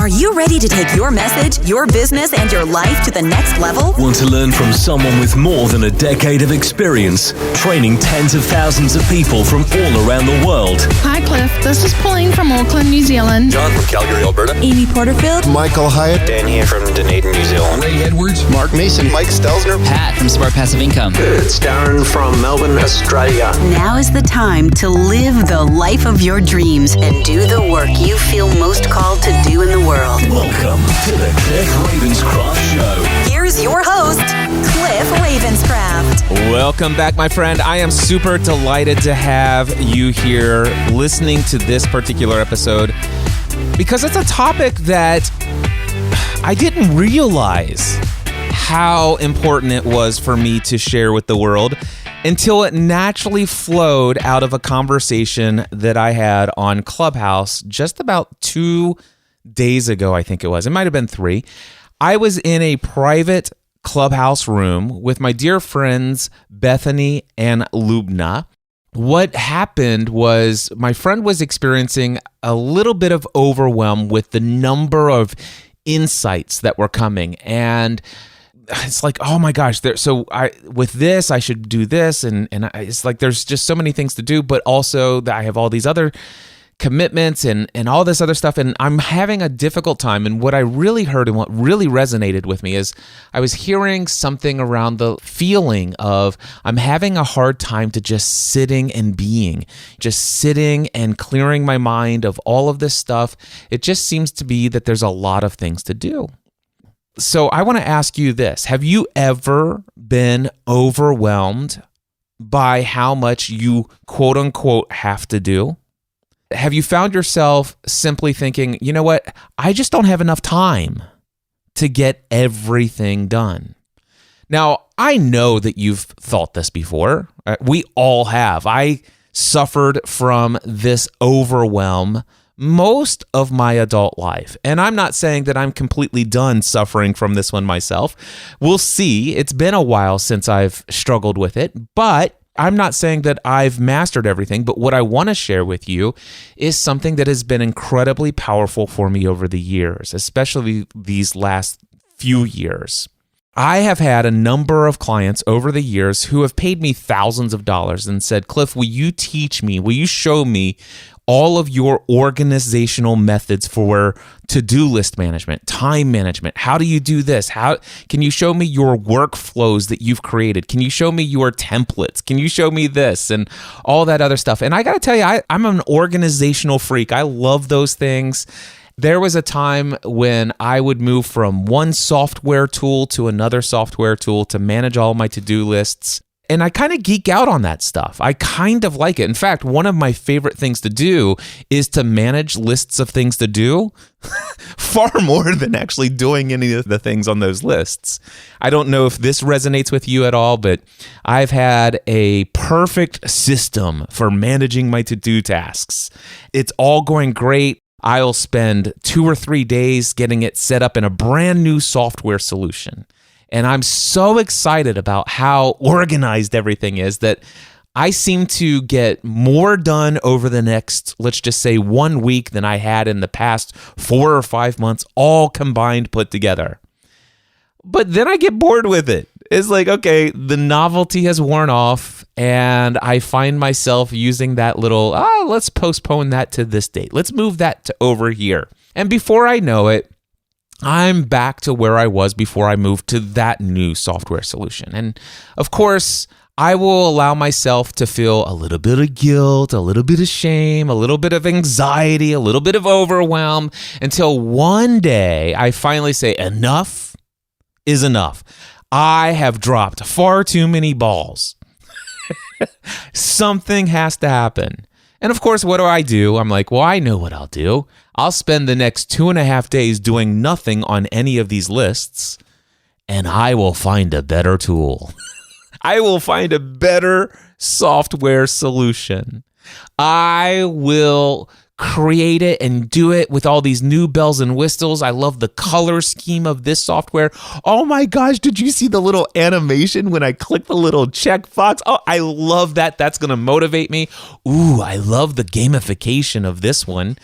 Are you ready to take your message, your business, and your life to the next level? Want to learn from someone with more than a decade of experience, training tens of thousands of people from all around the world? Hi, Cliff. This is Pauline from Auckland, New Zealand. John from Calgary, Alberta. Amy Porterfield. Michael Hyatt. Dan here from Dunedin, New Zealand. Ray Edwards. Mark Mason. Mike Stelzner. Pat from Smart Passive Income. It's Darren from Melbourne, Australia. Now is the time to live the life of your dreams and do the work you feel most called to do in the world. Welcome to the Cliff Ravenscraft Show. Here's your host, Cliff Ravenscraft. Welcome back, my friend. I am super delighted to have you here listening to this particular episode because it's a topic that I didn't realize how important it was for me to share with the world until it naturally flowed out of a conversation that I had on Clubhouse just about 2 days ago, I think it was. It might have been 3. I was in a private Clubhouse room with my dear friends Bethany and Lubna. What happened was my friend was experiencing a little bit of overwhelm with the number of insights that were coming, and it's like, oh my gosh, with this I should do this, and it's like there's just so many things to do, but also that I have all these other commitments and all this other stuff, and I'm having a difficult time. And what I really heard and what really resonated with me is I was hearing something around the feeling of I'm having a hard time to just sitting and being, just sitting and clearing my mind of all of this stuff. It just seems to be that there's a lot of things to do. So I want to ask you this. Have you ever been overwhelmed by how much you quote unquote have to do? Have you found yourself simply thinking, you know what, I just don't have enough time to get everything done? Now, I know that you've thought this before. We all have. I suffered from this overwhelm most of my adult life. And I'm not saying that I'm completely done suffering from this one myself. We'll see. It's been a while since I've struggled with it, but I'm not saying that I've mastered everything, but what I want to share with you is something that has been incredibly powerful for me over the years, especially these last few years. I have had a number of clients over the years who have paid me thousands of dollars and said, Cliff, will you teach me, will you show me all of your organizational methods for to-do list management, time management? How do you do this? How can you show me your workflows that you've created? Can you show me your templates? Can you show me this and all that other stuff? And I got to tell you, I'm an organizational freak. I love those things. There was a time when I would move from one software tool to another software tool to manage all my to-do lists. And I kind of geek out on that stuff. I kind of like it. In fact, one of my favorite things to do is to manage lists of things to do far more than actually doing any of the things on those lists. I don't know if this resonates with you at all, but I've had a perfect system for managing my to-do tasks. It's all going great. I'll spend 2 or 3 days getting it set up in a brand new software solution. And I'm so excited about how organized everything is that I seem to get more done over the next, let's just say, 1 week than I had in the past 4 or 5 months, all combined put together. But then I get bored with it. It's like, okay, the novelty has worn off, and I find myself using that little, let's postpone that to this date. Let's move that to over here. And before I know it, I'm back to where I was before I moved to that new software solution. And of course, I will allow myself to feel a little bit of guilt, a little bit of shame, a little bit of anxiety, a little bit of overwhelm, until one day I finally say, enough is enough. I have dropped far too many balls. Something has to happen. And of course, what do? I'm like, well, I know what I'll do. I'll spend the next 2.5 days doing nothing on any of these lists, and I will find a better tool. I will find a better software solution. I will create it and do it with all these new bells and whistles. I love the color scheme of this software. Oh my gosh, did you see the little animation when I click the little checkbox? Oh, I love that. That's going to motivate me. Ooh, I love the gamification of this one.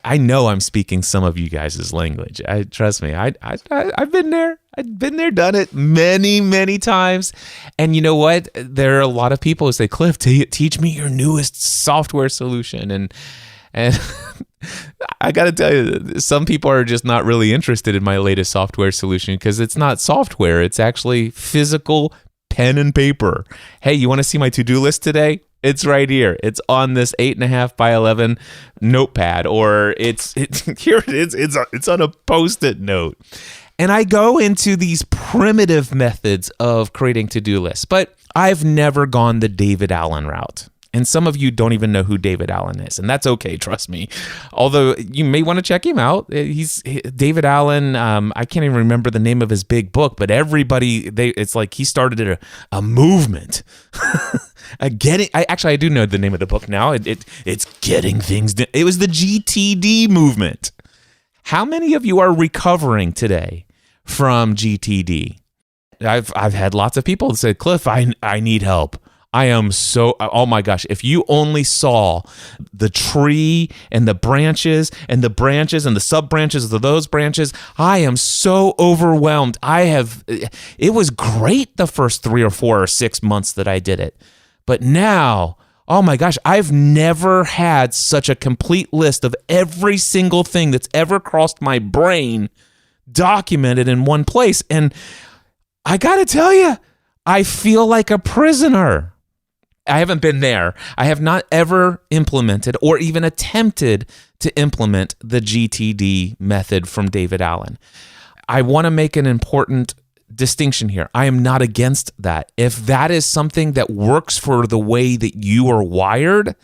I know I'm speaking some of you guys' language. Trust me. I've been there. I've been there, done it many, many times. And you know what? There are a lot of people who say, Cliff, teach me your newest software solution. And I got to tell you, some people are just not really interested in my latest software solution because it's not software. It's actually physical pen and paper. Hey, you want to see my to-do list today? It's right here. It's on this 8.5 by 11 notepad, or it's here. It's on a Post-it note. And I go into these primitive methods of creating to-do lists, but I've never gone the David Allen route. And some of you don't even know who David Allen is, and that's okay, trust me. Although you may want to check him out. David Allen. I can't even remember the name of his big book, but it's like he started a movement. I do know the name of the book now. It's Getting Things Done. It was the GTD movement. How many of you are recovering today from GTD? I've had lots of people say, Cliff, I need help. I am so, oh my gosh, if you only saw the tree and the branches and the sub-branches of those branches, I am so overwhelmed. It was great the first 3 or 4 or 6 months that I did it. But now, oh my gosh, I've never had such a complete list of every single thing that's ever crossed my brain documented in one place. And I got to tell you, I feel like a prisoner. I haven't been there. I have not ever implemented or even attempted to implement the GTD method from David Allen. I want to make an important distinction here. I am not against that. If that is something that works for the way that you are wired,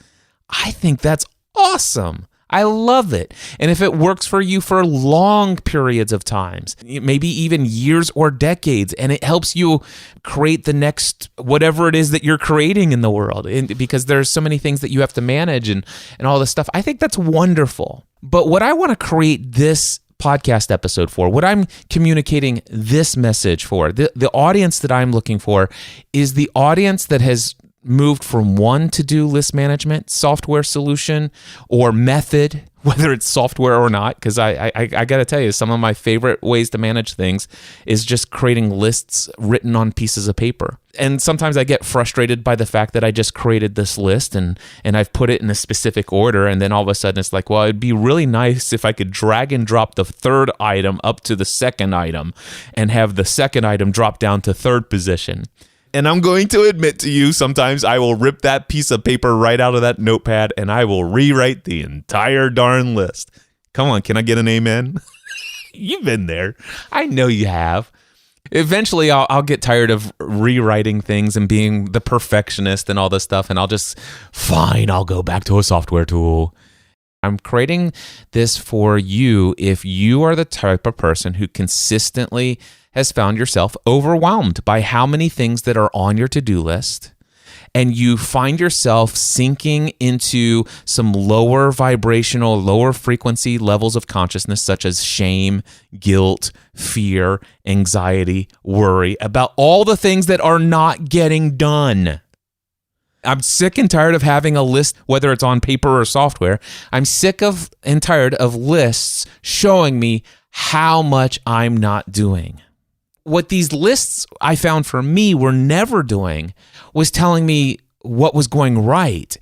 I think that's awesome. I love it. And if it works for you for long periods of times, maybe even years or decades, and it helps you create the next whatever it is that you're creating in the world, because there's so many things that you have to manage and all this stuff, I think that's wonderful. But what I want to create this podcast episode for, what I'm communicating this message for, the audience that I'm looking for is the audience that has moved from one to-do list management software solution or method, whether it's software or not, because I got to tell you, some of my favorite ways to manage things is just creating lists written on pieces of paper. And sometimes I get frustrated by the fact that I just created this list and I've put it in a specific order, and then all of a sudden it's like, well, it'd be really nice if I could drag and drop the third item up to the second item and have the second item drop down to third position. And I'm going to admit to you, sometimes I will rip that piece of paper right out of that notepad and I will rewrite the entire darn list. Come on, can I get an amen? You've been there. I know you have. Eventually, I'll get tired of rewriting things and being the perfectionist and all this stuff, and I'll go back to a software tool. I'm creating this for you if you are the type of person who consistently has found yourself overwhelmed by how many things that are on your to-do list, and you find yourself sinking into some lower vibrational, lower frequency levels of consciousness, such as shame, guilt, fear, anxiety, worry about all the things that are not getting done. I'm sick and tired of having a list, whether it's on paper or software. I'm sick of and tired of lists showing me how much I'm not doing. What these lists I found for me were never doing was telling me what was going right.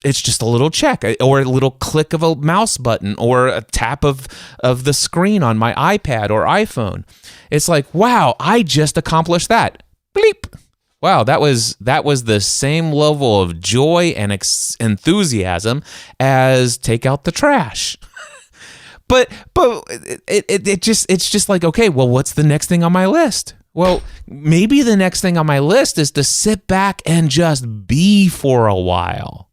It's just a little check or a little click of a mouse button or a tap of the screen on my iPad or iPhone. It's like, wow, I just accomplished that. Bleep. Wow, that was the same level of joy and enthusiasm as take out the trash. But it's just like, okay, well, what's the next thing on my list? Well, maybe the next thing on my list is to sit back and just be for a while.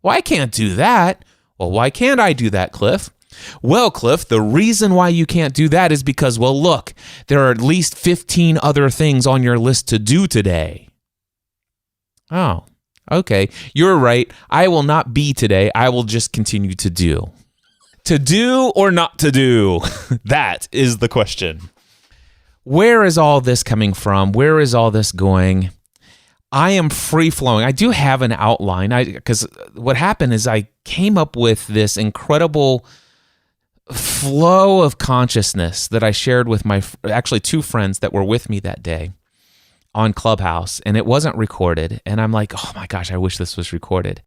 Well, I can't do that. Well, why can't I do that, Cliff? Well, Cliff, the reason why you can't do that is because, well, look, there are at least 15 other things on your list to do today. Oh, okay. You're right. I will not be today. I will just continue to do. To do or not to do? That is the question. Where is all this coming from? Where is all this going? I am free-flowing. I do have an outline because what happened is I came up with this incredible flow of consciousness that I shared with actually two friends that were with me that day on Clubhouse, and it wasn't recorded. And I'm like, oh my gosh, I wish this was recorded.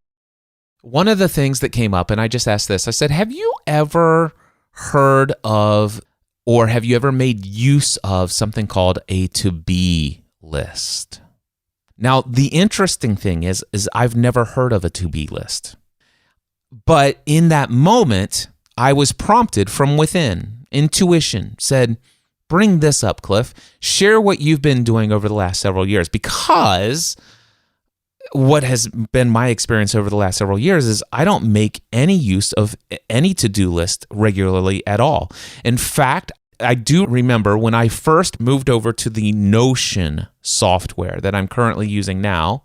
One of the things that came up, and I just asked this, I said, have you ever heard of, or have you ever made use of something called a to-be list? Now, the interesting thing is I've never heard of a to-be list. But in that moment, I was prompted from within. Intuition said, bring this up, Cliff. Share what you've been doing over the last several years. Because what has been my experience over the last several years is I don't make any use of any to-do list regularly at all. In fact, I do remember when I first moved over to the Notion software that I'm currently using now,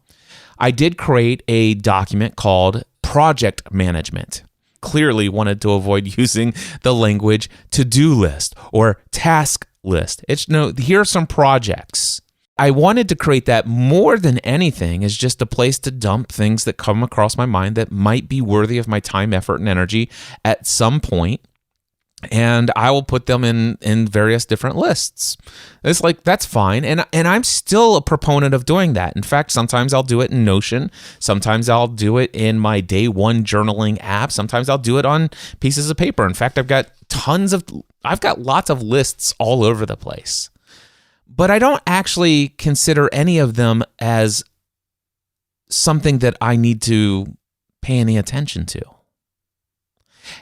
I did create a document called Project Management. Clearly wanted to avoid using the language to-do list or task list. It's here are some projects. I wanted to create that more than anything as just a place to dump things that come across my mind that might be worthy of my time, effort, and energy at some point. And I will put them in various different lists. It's like, that's fine. And I'm still a proponent of doing that. In fact, sometimes I'll do it in Notion. Sometimes I'll do it in my day one journaling app. Sometimes I'll do it on pieces of paper. In fact, I've got lots of lists all over the place. But I don't actually consider any of them as something that I need to pay any attention to.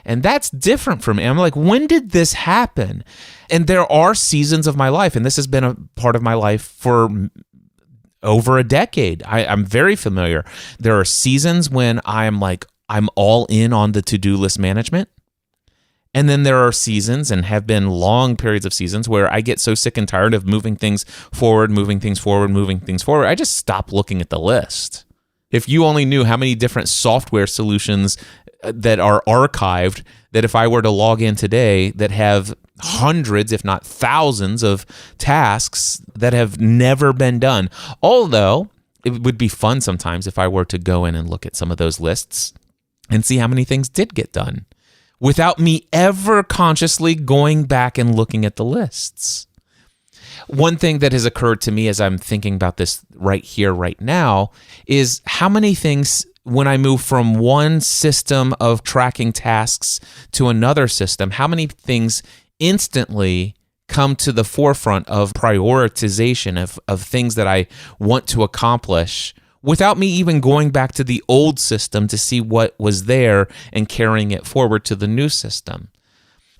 And that's different from me. I'm like, when did this happen? And there are seasons of my life, and this has been a part of my life for over a decade. I'm very familiar. There are seasons when I'm all in on the to-do list management. And then there are seasons, and have been long periods of seasons, where I get so sick and tired of moving things forward, I just stop looking at the list. If you only knew how many different software solutions that are archived, that if I were to log in today, that have hundreds, if not thousands of tasks that have never been done. Although it would be fun sometimes if I were to go in and look at some of those lists and see how many things did get done without me ever consciously going back and looking at the lists. One thing that has occurred to me as I'm thinking about this right here, right now, is how many things, when I move from one system of tracking tasks to another system, how many things instantly come to the forefront of prioritization of things that I want to accomplish without me even going back to the old system to see what was there and carrying it forward to the new system.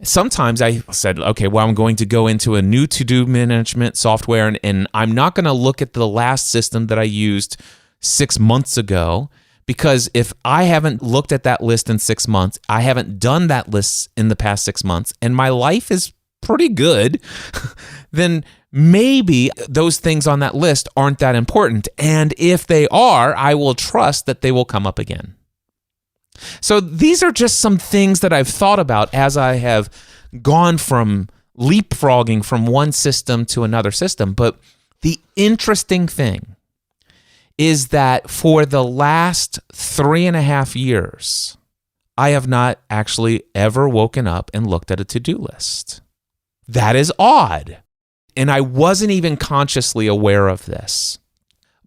Sometimes I said, okay, well, I'm going to go into a new to-do management software, and I'm not going to look at the last system that I used 6 months ago, because if I haven't looked at that list in 6 months, I haven't done that list in the past 6 months, and my life is pretty good, then maybe those things on that list aren't that important. And if they are, I will trust that they will come up again. So these are just some things that I've thought about as I have gone from leapfrogging from one system to another system. But the interesting thing is that for the last 3.5 years, I have not actually ever woken up and looked at a to-do list. That is odd. And I wasn't even consciously aware of this.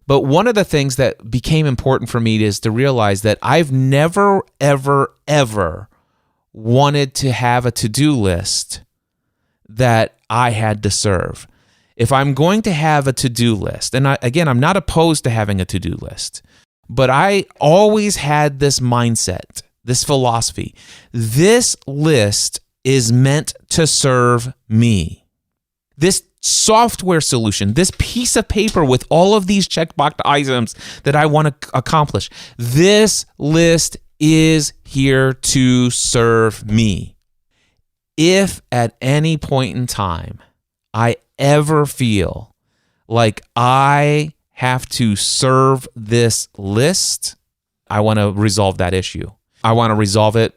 But one of the things that became important for me is to realize that I've never, ever, ever wanted to have a to-do list that I had to serve. If I'm going to have a to-do list, and I'm not opposed to having a to-do list, but I always had this mindset, this philosophy. This list is meant to serve me. This software solution, this piece of paper with all of these checkbox items that I want to accomplish, this list is here to serve me. If at any point in time I ever feel like I have to serve this list, I want to resolve that issue. I want to resolve it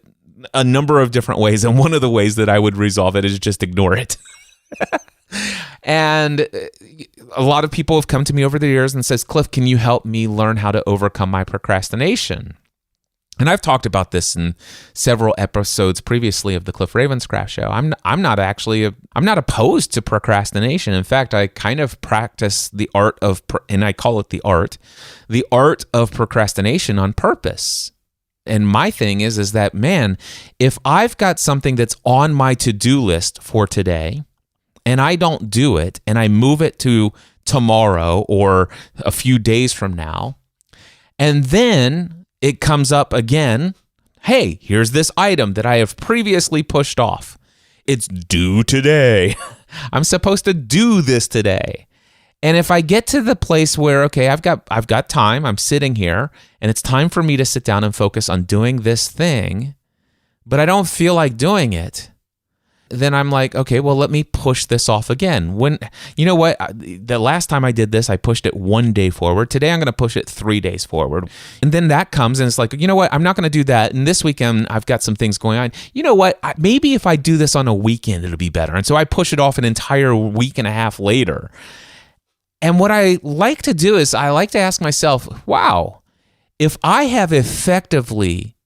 a number of different ways, and one of the ways that I would resolve it is just ignore it. And a lot of people have come to me over the years and says, Cliff, can you help me learn how to overcome my procrastination? And I've talked about this in several episodes previously of the Cliff Ravenscraft Show. I'm not opposed to procrastination. In fact, I kind of practice the art of, and I call it the art of procrastination on purpose. And my thing is that, man, if I've got something that's on my to-do list for today and I don't do it and I move it to tomorrow or a few days from now, and then it comes up again, hey, here's this item that I have previously pushed off. It's due today. I'm supposed to do this today. And if I get to the place where, okay, I've got time, I'm sitting here, and it's time for me to sit down and focus on doing this thing, but I don't feel like doing it, then I'm like, okay, well, let me push this off again. When, you know what, the last time I did this, I pushed it 1 day forward. Today, I'm going to push it 3 days forward. And then that comes and it's like, you know what, I'm not going to do that. And this weekend, I've got some things going on. You know what, maybe if I do this on a weekend, it'll be better. And so I push it off an entire week and a half later. And what I like to do is I like to ask myself, wow, if I have effectively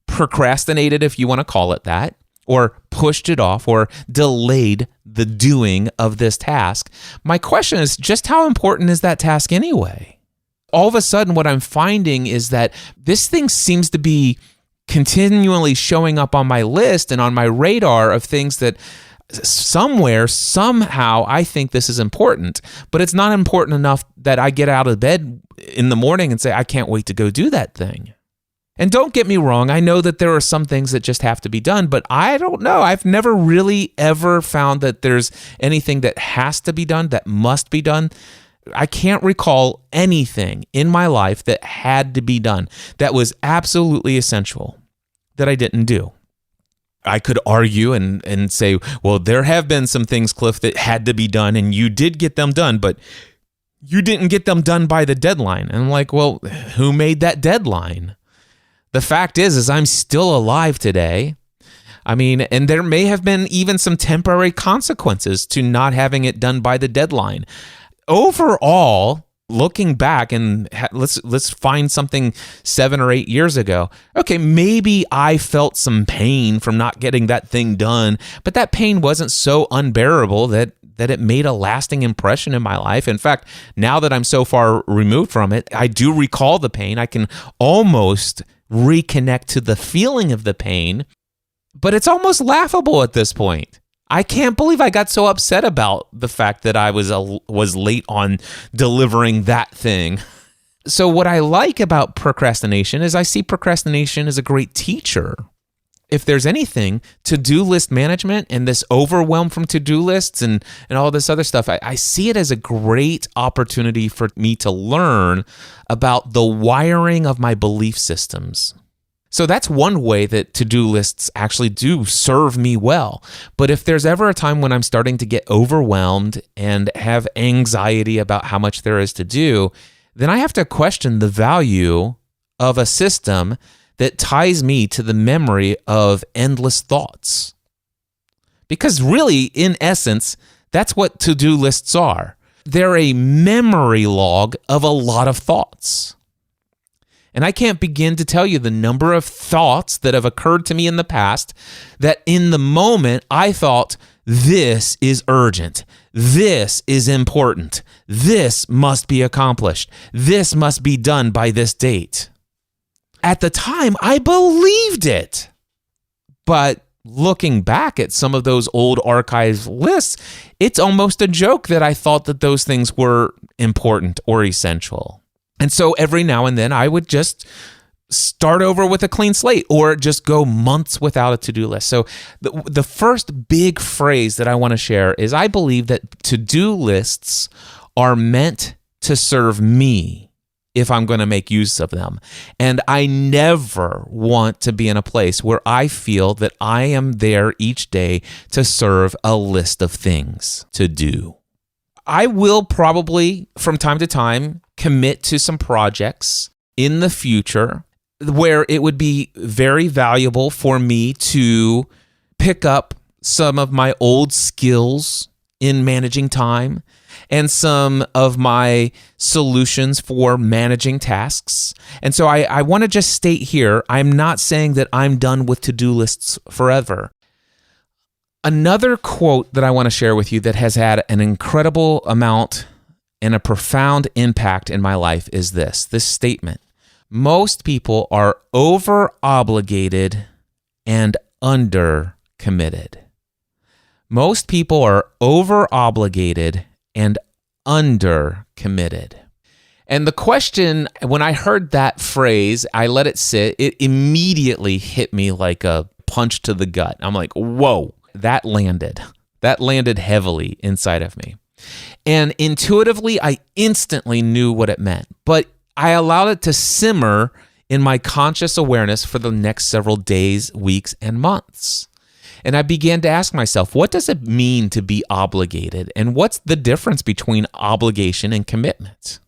procrastinated, if you want to call it that, or pushed it off or delayed the doing of this task, my question is just how important is that task anyway? All of a sudden, what I'm finding is that this thing seems to be continually showing up on my list and on my radar of things that somewhere, somehow, I think this is important, but it's not important enough that I get out of bed in the morning and say, I can't wait to go do that thing. And don't get me wrong, I know that there are some things that just have to be done, but I don't know. I've never really ever found that there's anything that has to be done, that must be done. I can't recall anything in my life that had to be done, that was absolutely essential, that I didn't do. I could argue and say, well, there have been some things, Cliff, that had to be done, and you did get them done, but you didn't get them done by the deadline. And I'm like, well, who made that deadline? The fact is I'm still alive today. I mean, and there may have been even some temporary consequences to not having it done by the deadline. Overall, looking back and let's find something 7 or 8 years ago. Okay, maybe I felt some pain from not getting that thing done, but that pain wasn't so unbearable that it made a lasting impression in my life. In fact, now that I'm so far removed from it, I do recall the pain. I can almost reconnect to the feeling of the pain, but it's almost laughable at this point. I can't believe I got so upset about the fact that I was late on delivering that thing. So what I like about procrastination is I see procrastination as a great teacher. If there's anything, to-do list management and this overwhelm from to-do lists and all this other stuff, I see it as a great opportunity for me to learn about the wiring of my belief systems. So that's one way that to-do lists actually do serve me well. But if there's ever a time when I'm starting to get overwhelmed and have anxiety about how much there is to do, then I have to question the value of a system that ties me to the memory of endless thoughts. Because really, in essence, that's what to-do lists are. They're a memory log of a lot of thoughts. And I can't begin to tell you the number of thoughts that have occurred to me in the past that in the moment I thought, this is urgent. This is important. This must be accomplished. This must be done by this date. At the time, I believed it. But looking back at some of those old archive lists, it's almost a joke that I thought that those things were important or essential. And so every now and then I would just start over with a clean slate or just go months without a to-do list. So the first big phrase that I want to share is I believe that to-do lists are meant to serve me if I'm going to make use of them. And I never want to be in a place where I feel that I am there each day to serve a list of things to do. I will probably, from time to time, commit to some projects in the future where it would be very valuable for me to pick up some of my old skills in managing time. and some of my solutions for managing tasks. And so I want to just state here, I'm not saying that I'm done with to-do lists forever. Another quote that I want to share with you that has had an incredible amount and a profound impact in my life is this statement. Most people are over-obligated and under-committed. Most people are over-obligated and under-committed. And the question, when I heard that phrase, I let it sit, it immediately hit me like a punch to the gut. I'm like, whoa, that landed. That landed heavily inside of me. And intuitively, I instantly knew what it meant. But I allowed it to simmer in my conscious awareness for the next several days, weeks, and months. And I began to ask myself, what does it mean to be obligated? And what's the difference between obligation and commitment?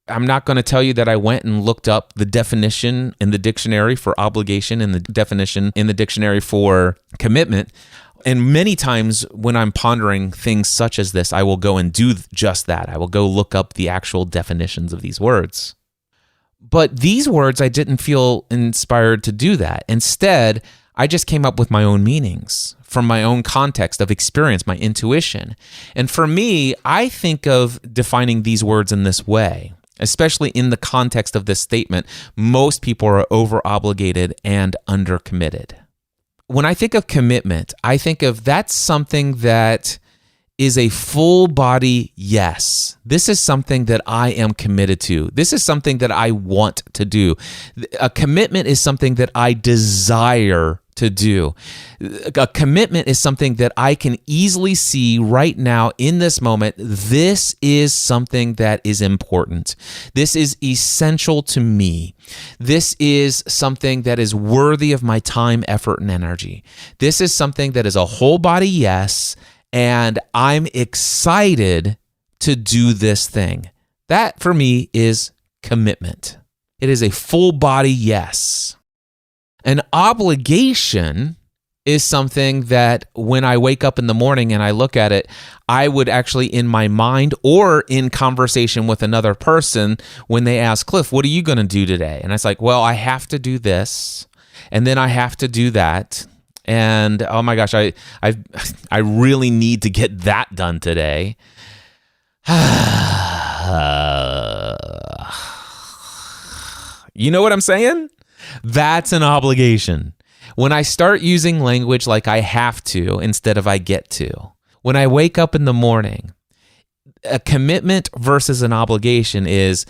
I'm not going to tell you that I went and looked up the definition in the dictionary for obligation and the definition in the dictionary for commitment. And many times when I'm pondering things such as this, I will go and do just that. I will go look up the actual definitions of these words. But these words, I didn't feel inspired to do that. Instead, I just came up with my own meanings from my own context of experience, my intuition. And for me, I think of defining these words in this way, especially in the context of this statement. Most people are over-obligated and under-committed. When I think of commitment, I think of that's something that is a full body yes. This is something that I am committed to. This is something that I want to do. A commitment is something that I desire to do. A commitment is something that I can easily see right now in this moment. This is something that is important. This is essential to me. This is something that is worthy of my time, effort, and energy. This is something that is a whole body yes, and I'm excited to do this thing. That, for me, is commitment. It is a full body yes. An obligation is something that when I wake up in the morning and I look at it, I would actually in my mind or in conversation with another person, when they ask, Cliff, what are you going to do today? And I was like, well, I have to do this, and then I have to do that. And oh my gosh, I really need to get that done today. You know what I'm saying? That's an obligation. When I start using language like I have to instead of I get to, when I wake up in the morning, a commitment versus an obligation is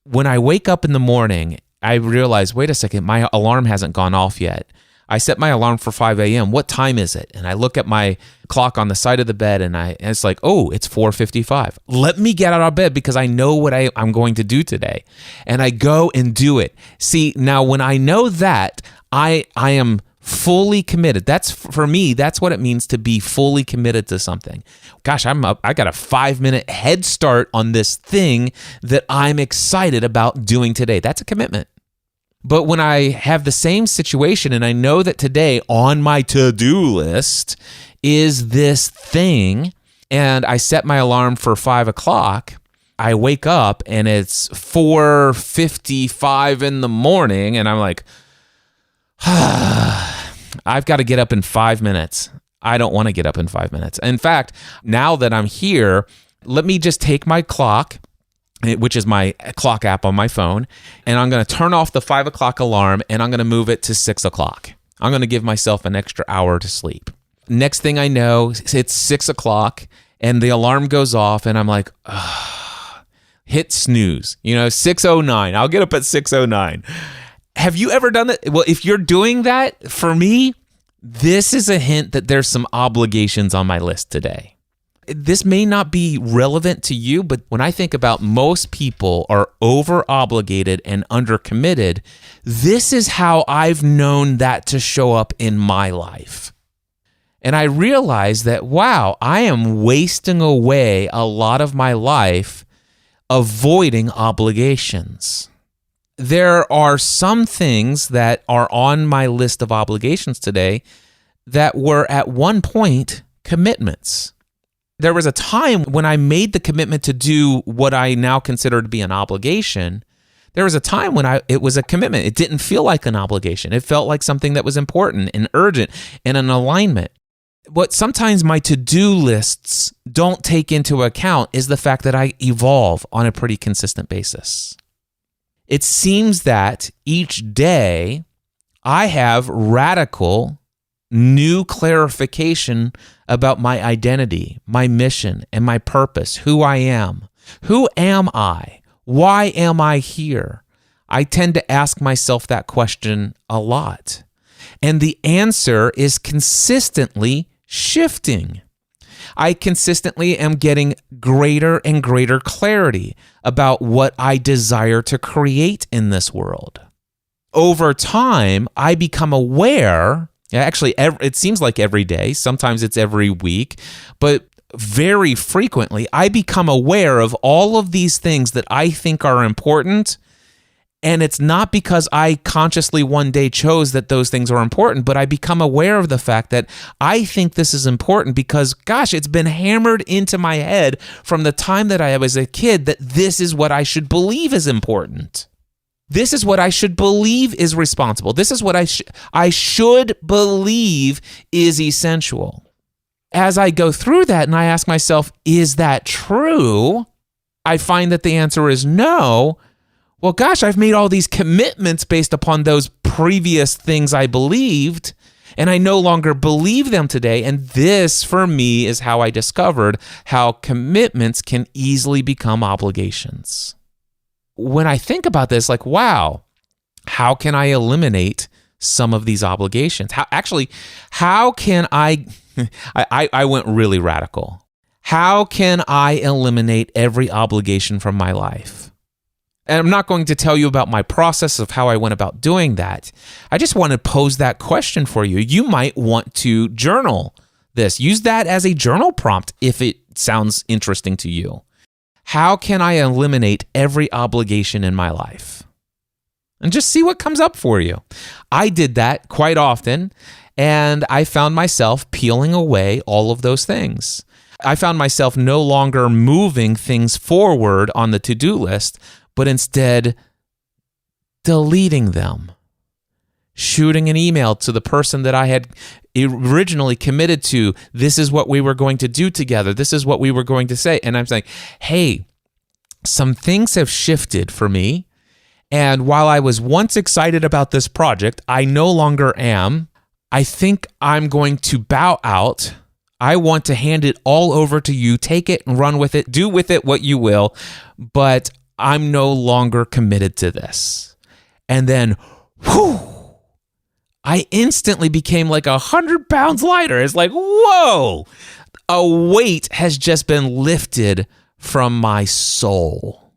when I wake up in the morning, I realize, wait a second, my alarm hasn't gone off yet. I set my alarm for 5 a.m. What time is it? And I look at my clock on the side of the bed and it's like, oh, it's 4:55. Let me get out of bed because I know what I'm going to do today. And I go and do it. See, now when I know that, I am fully committed. That's, for me, that's what it means to be fully committed to something. Gosh, I got a 5-minute head start on this thing that I'm excited about doing today. That's a commitment. But when I have the same situation and I know that today on my to-do list is this thing, and I set my alarm for 5 o'clock, I wake up and it's 4:55 in the morning, and I'm like, I've got to get up in 5 minutes. I don't want to get up in 5 minutes. In fact, now that I'm here, let me just take my clock, which is my clock app on my phone, and I'm going to turn off the 5 o'clock alarm, and I'm going to move it to 6 o'clock. I'm going to give myself an extra hour to sleep. Next thing I know, it's 6 o'clock, and the alarm goes off, and I'm like, hit snooze. 6:09. I'll get up at 6:09. Have you ever done that? Well, if you're doing that, for me, this is a hint that there's some obligations on my list today. This may not be relevant to you, but when I think about most people are over-obligated and under-committed, this is how I've known that to show up in my life. And I realize that, wow, I am wasting away a lot of my life avoiding obligations. There are some things that are on my list of obligations today that were at one point commitments. there was a time when I made the commitment to do what I now consider to be an obligation. There was a time when it was a commitment. It didn't feel like an obligation. It felt like something that was important and urgent and an alignment. What sometimes my to-do lists don't take into account is the fact that I evolve on a pretty consistent basis. It seems that each day I have radical new clarification about my identity, my mission, and my purpose, who I am. Who am I? Why am I here? I tend to ask myself that question a lot. And the answer is consistently shifting. I consistently am getting greater and greater clarity about what I desire to create in this world. Over time, I become aware, actually, it seems like every day, sometimes it's every week, but very frequently, I become aware of all of these things that I think are important. And it's not because I consciously one day chose that those things are important, but I become aware of the fact that I think this is important because, gosh, it's been hammered into my head from the time that I was a kid that this is what I should believe is important. This is what I should believe is responsible. This is what I should believe is essential. As I go through that and I ask myself, is that true? I find that the answer is no. Well, gosh, I've made all these commitments based upon those previous things I believed, and I no longer believe them today. And this, for me, is how I discovered how commitments can easily become obligations. When I think about this, like, wow, how can I eliminate some of these obligations? How can I went really radical. How can I eliminate every obligation from my life? And I'm not going to tell you about my process of how I went about doing that. I just want to pose that question for you. You might want to journal this. Use that as a journal prompt if it sounds interesting to you. How can I eliminate every obligation in my life? And just see what comes up for you. I did that quite often, and I found myself peeling away all of those things. I found myself no longer moving things forward on the to-do list, but instead deleting them, shooting an email to the person that I had originally committed to. This is what we were going to do together. This is what we were going to say. And I'm saying, hey, some things have shifted for me. And while I was once excited about this project, I no longer am. I think I'm going to bow out. I want to hand it all over to you. Take it and run with it. Do with it what you will. But I'm no longer committed to this. And then, I instantly became like 100 pounds lighter. It's like, whoa, a weight has just been lifted from my soul.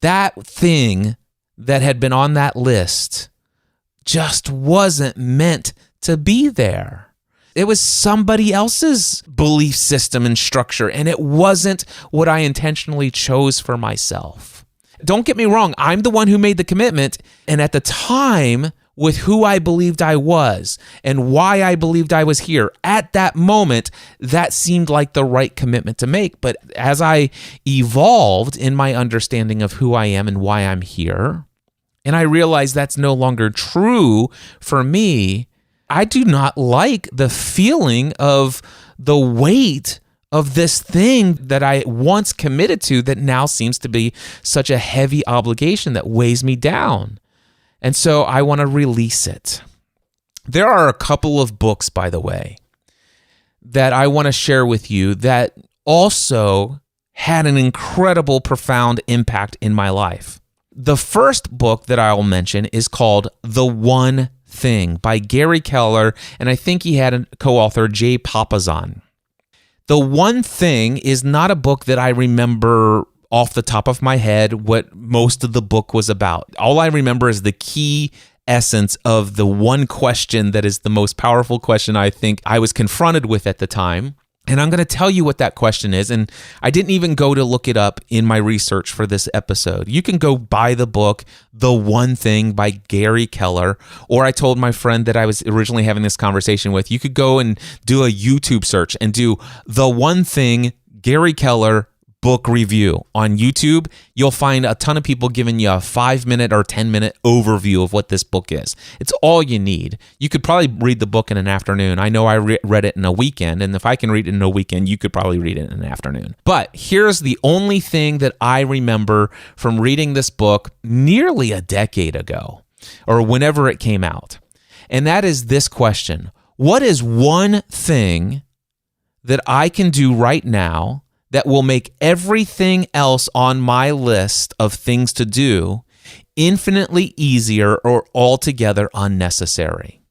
That thing that had been on that list just wasn't meant to be there. It was somebody else's belief system and structure, and it wasn't what I intentionally chose for myself. Don't get me wrong, I'm the one who made the commitment, and at the time, with who I believed I was and why I believed I was here, at that moment, that seemed like the right commitment to make. But as I evolved in my understanding of who I am and why I'm here, and I realized that's no longer true for me, I do not like the feeling of the weight of this thing that I once committed to that now seems to be such a heavy obligation that weighs me down. And so I want to release it. There are a couple of books, by the way, that I want to share with you that also had an incredible, profound impact in my life. The first book that I'll mention is called The One Thing by Gary Keller, and I think he had a co-author, Jay Papasan. The One Thing is not a book that I remember off the top of my head what most of the book was about. All I remember is the key essence of the one question that is the most powerful question I think I was confronted with at the time. And I'm going to tell you what that question is. And I didn't even go to look it up in my research for this episode. You can go buy the book, The One Thing by Gary Keller. Or I told my friend that I was originally having this conversation with, you could go and do a YouTube search and do The One Thing Gary Keller book review on YouTube. You'll find a ton of people giving you a 5-minute or 10-minute overview of what this book is. It's all you need. You could probably read the book in an afternoon. I know I read it in a weekend, and if I can read it in a weekend, you could probably read it in an afternoon. But here's the only thing that I remember from reading this book nearly a decade ago, or whenever it came out. And that is this question: what is one thing that I can do right now that will make everything else on my list of things to do infinitely easier or altogether unnecessary?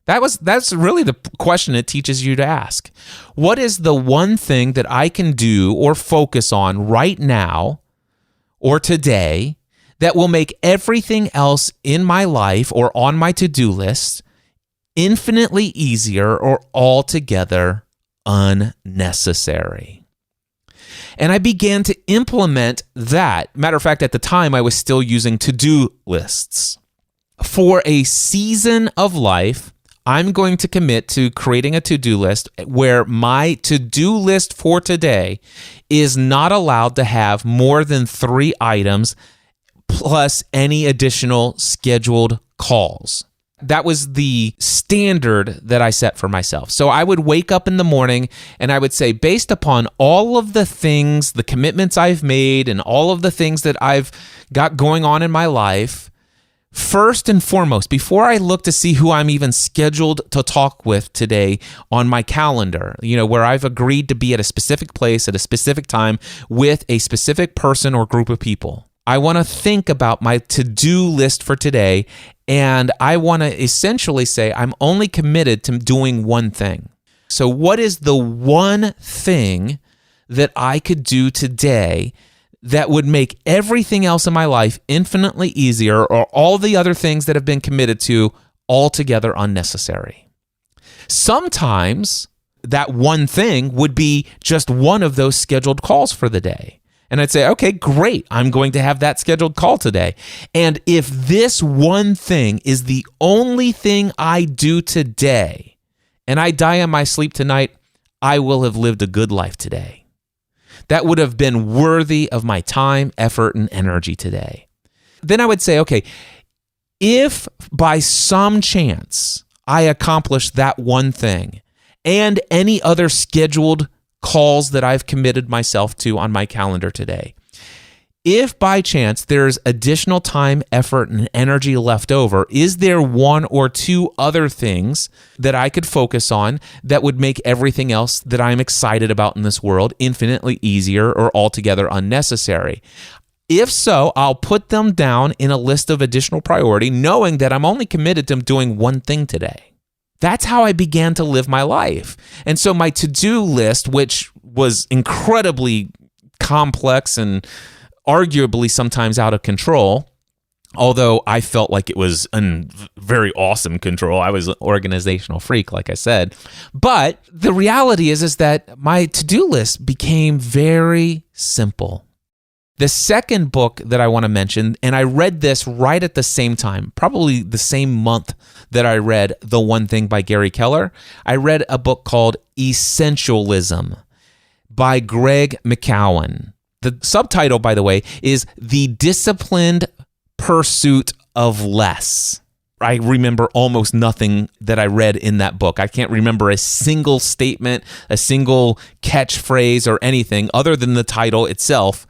That's really the question it teaches you to ask. What is the one thing that I can do or focus on right now or today that will make everything else in my life or on my to-do list infinitely easier or altogether unnecessary? And I began to implement that. Matter of fact, at the time, I was still using to-do lists. For a season of life, I'm going to commit to creating a to-do list where my to-do list for today is not allowed to have more than 3 items plus any additional scheduled calls. That was the standard that I set for myself. So I would wake up in the morning and I would say, based upon all of the things, the commitments I've made and all of the things that I've got going on in my life, first and foremost, before I look to see who I'm even scheduled to talk with today on my calendar, where I've agreed to be at a specific place at a specific time with a specific person or group of people, I want to think about my to-do list for today, and I want to essentially say I'm only committed to doing one thing. So what is the one thing that I could do today that would make everything else in my life infinitely easier, or all the other things that have been committed to altogether unnecessary? Sometimes that one thing would be just one of those scheduled calls for the day. And I'd say, okay, great, I'm going to have that scheduled call today. And if this one thing is the only thing I do today, and I die in my sleep tonight, I will have lived a good life today. That would have been worthy of my time, effort, and energy today. Then I would say, okay, if by some chance I accomplish that one thing and any other scheduled calls that I've committed myself to on my calendar today, if by chance there's additional time, effort, and energy left over, is there one or two other things that I could focus on that would make everything else that I'm excited about in this world infinitely easier or altogether unnecessary? If so, I'll put them down in a list of additional priority, knowing that I'm only committed to doing one thing today. That's how I began to live my life. And so my to-do list, which was incredibly complex and arguably sometimes out of control, although I felt like it was in very awesome control. I was an organizational freak, like I said. But the reality is that my to-do list became very simple. The second book that I want to mention, and I read this right at the same time, probably the same month that I read The One Thing by Gary Keller, I read a book called Essentialism by Greg McKeown. The subtitle, by the way, is The Disciplined Pursuit of Less. I remember almost nothing that I read in that book. I can't remember a single statement, a single catchphrase, or anything other than the title itself,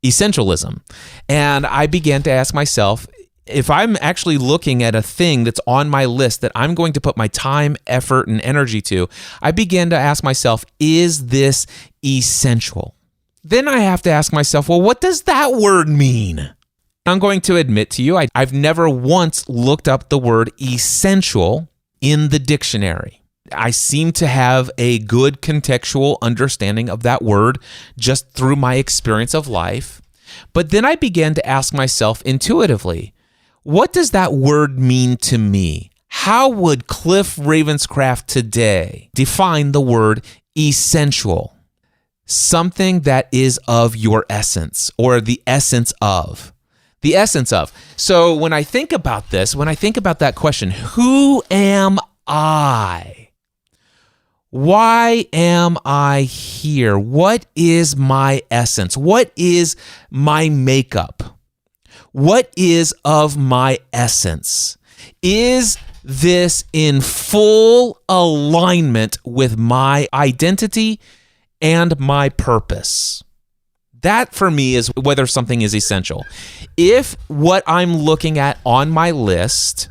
Essentialism. And I began to ask myself, if I'm actually looking at a thing that's on my list that I'm going to put my time, effort, and energy to, I began to ask myself, is this essential? Then I have to ask myself, well, what does that word mean? I'm going to admit to you, I've never once looked up the word essential in the dictionary. I seem to have a good contextual understanding of that word just through my experience of life. But then I began to ask myself intuitively, what does that word mean to me? How would Cliff Ravenscraft today define the word essential? Something that is of your essence, or the essence of. The essence of. So when I think about this, when I think about that question, who am I? Why am I here? What is my essence? What is my makeup? What is of my essence? Is this in full alignment with my identity and my purpose? That for me is whether something is essential. If what I'm looking at on my list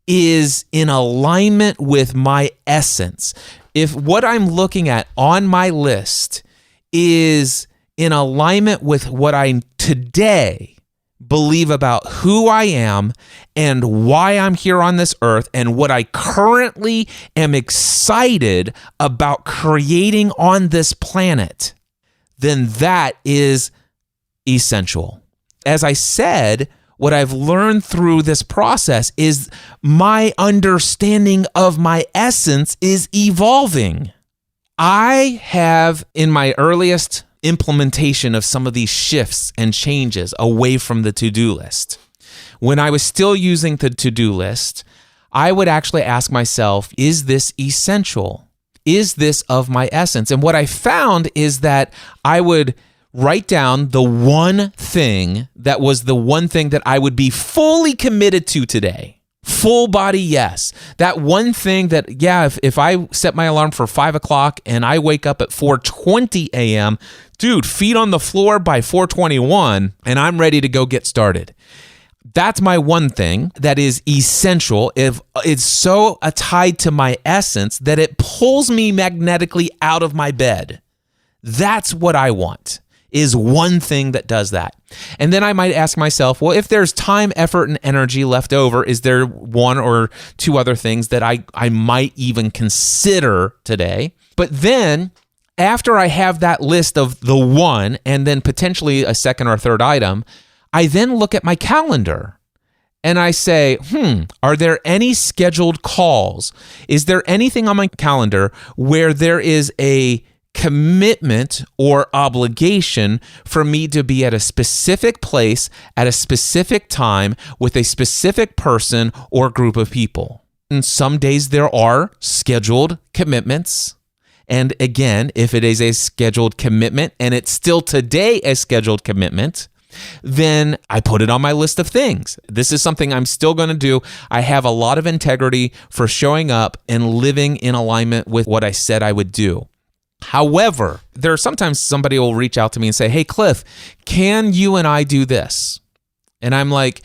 is in alignment with my essence, if what I'm looking at on my list is in alignment with what I today believe about who I am and why I'm here on this earth and what I currently am excited about creating on this planet, then that is essential. As I said, what I've learned through this process is my understanding of my essence is evolving. I have, in my earliest implementation of some of these shifts and changes away from the to-do list, when I was still using the to-do list, I would actually ask myself, is this essential? Is this of my essence? And what I found is that I would write down the one thing that was the one thing that I would be fully committed to today. Full body, yes. That one thing that, yeah, if I set my alarm for 5 o'clock and I wake up at 4:20 a.m., dude, feet on the floor by 4:21, and I'm ready to go get started. That's my one thing that is essential. If it's so tied to my essence that it pulls me magnetically out of my bed. That's what I want, is one thing that does that. And then I might ask myself, well, if there's time, effort, and energy left over, is there one or two other things that I might even consider today? But then after I have that list of the one and then potentially a second or third item, I then look at my calendar and I say, are there any scheduled calls? Is there anything on my calendar where there is a commitment or obligation for me to be at a specific place at a specific time with a specific person or group of people? And some days there are scheduled commitments. And again, if it is a scheduled commitment and it's still today a scheduled commitment, then I put it on my list of things. This is something I'm still going to do. I have a lot of integrity for showing up and living in alignment with what I said I would do. However, there are sometimes somebody will reach out to me and say, hey, Cliff, can you and I do this? And I'm like,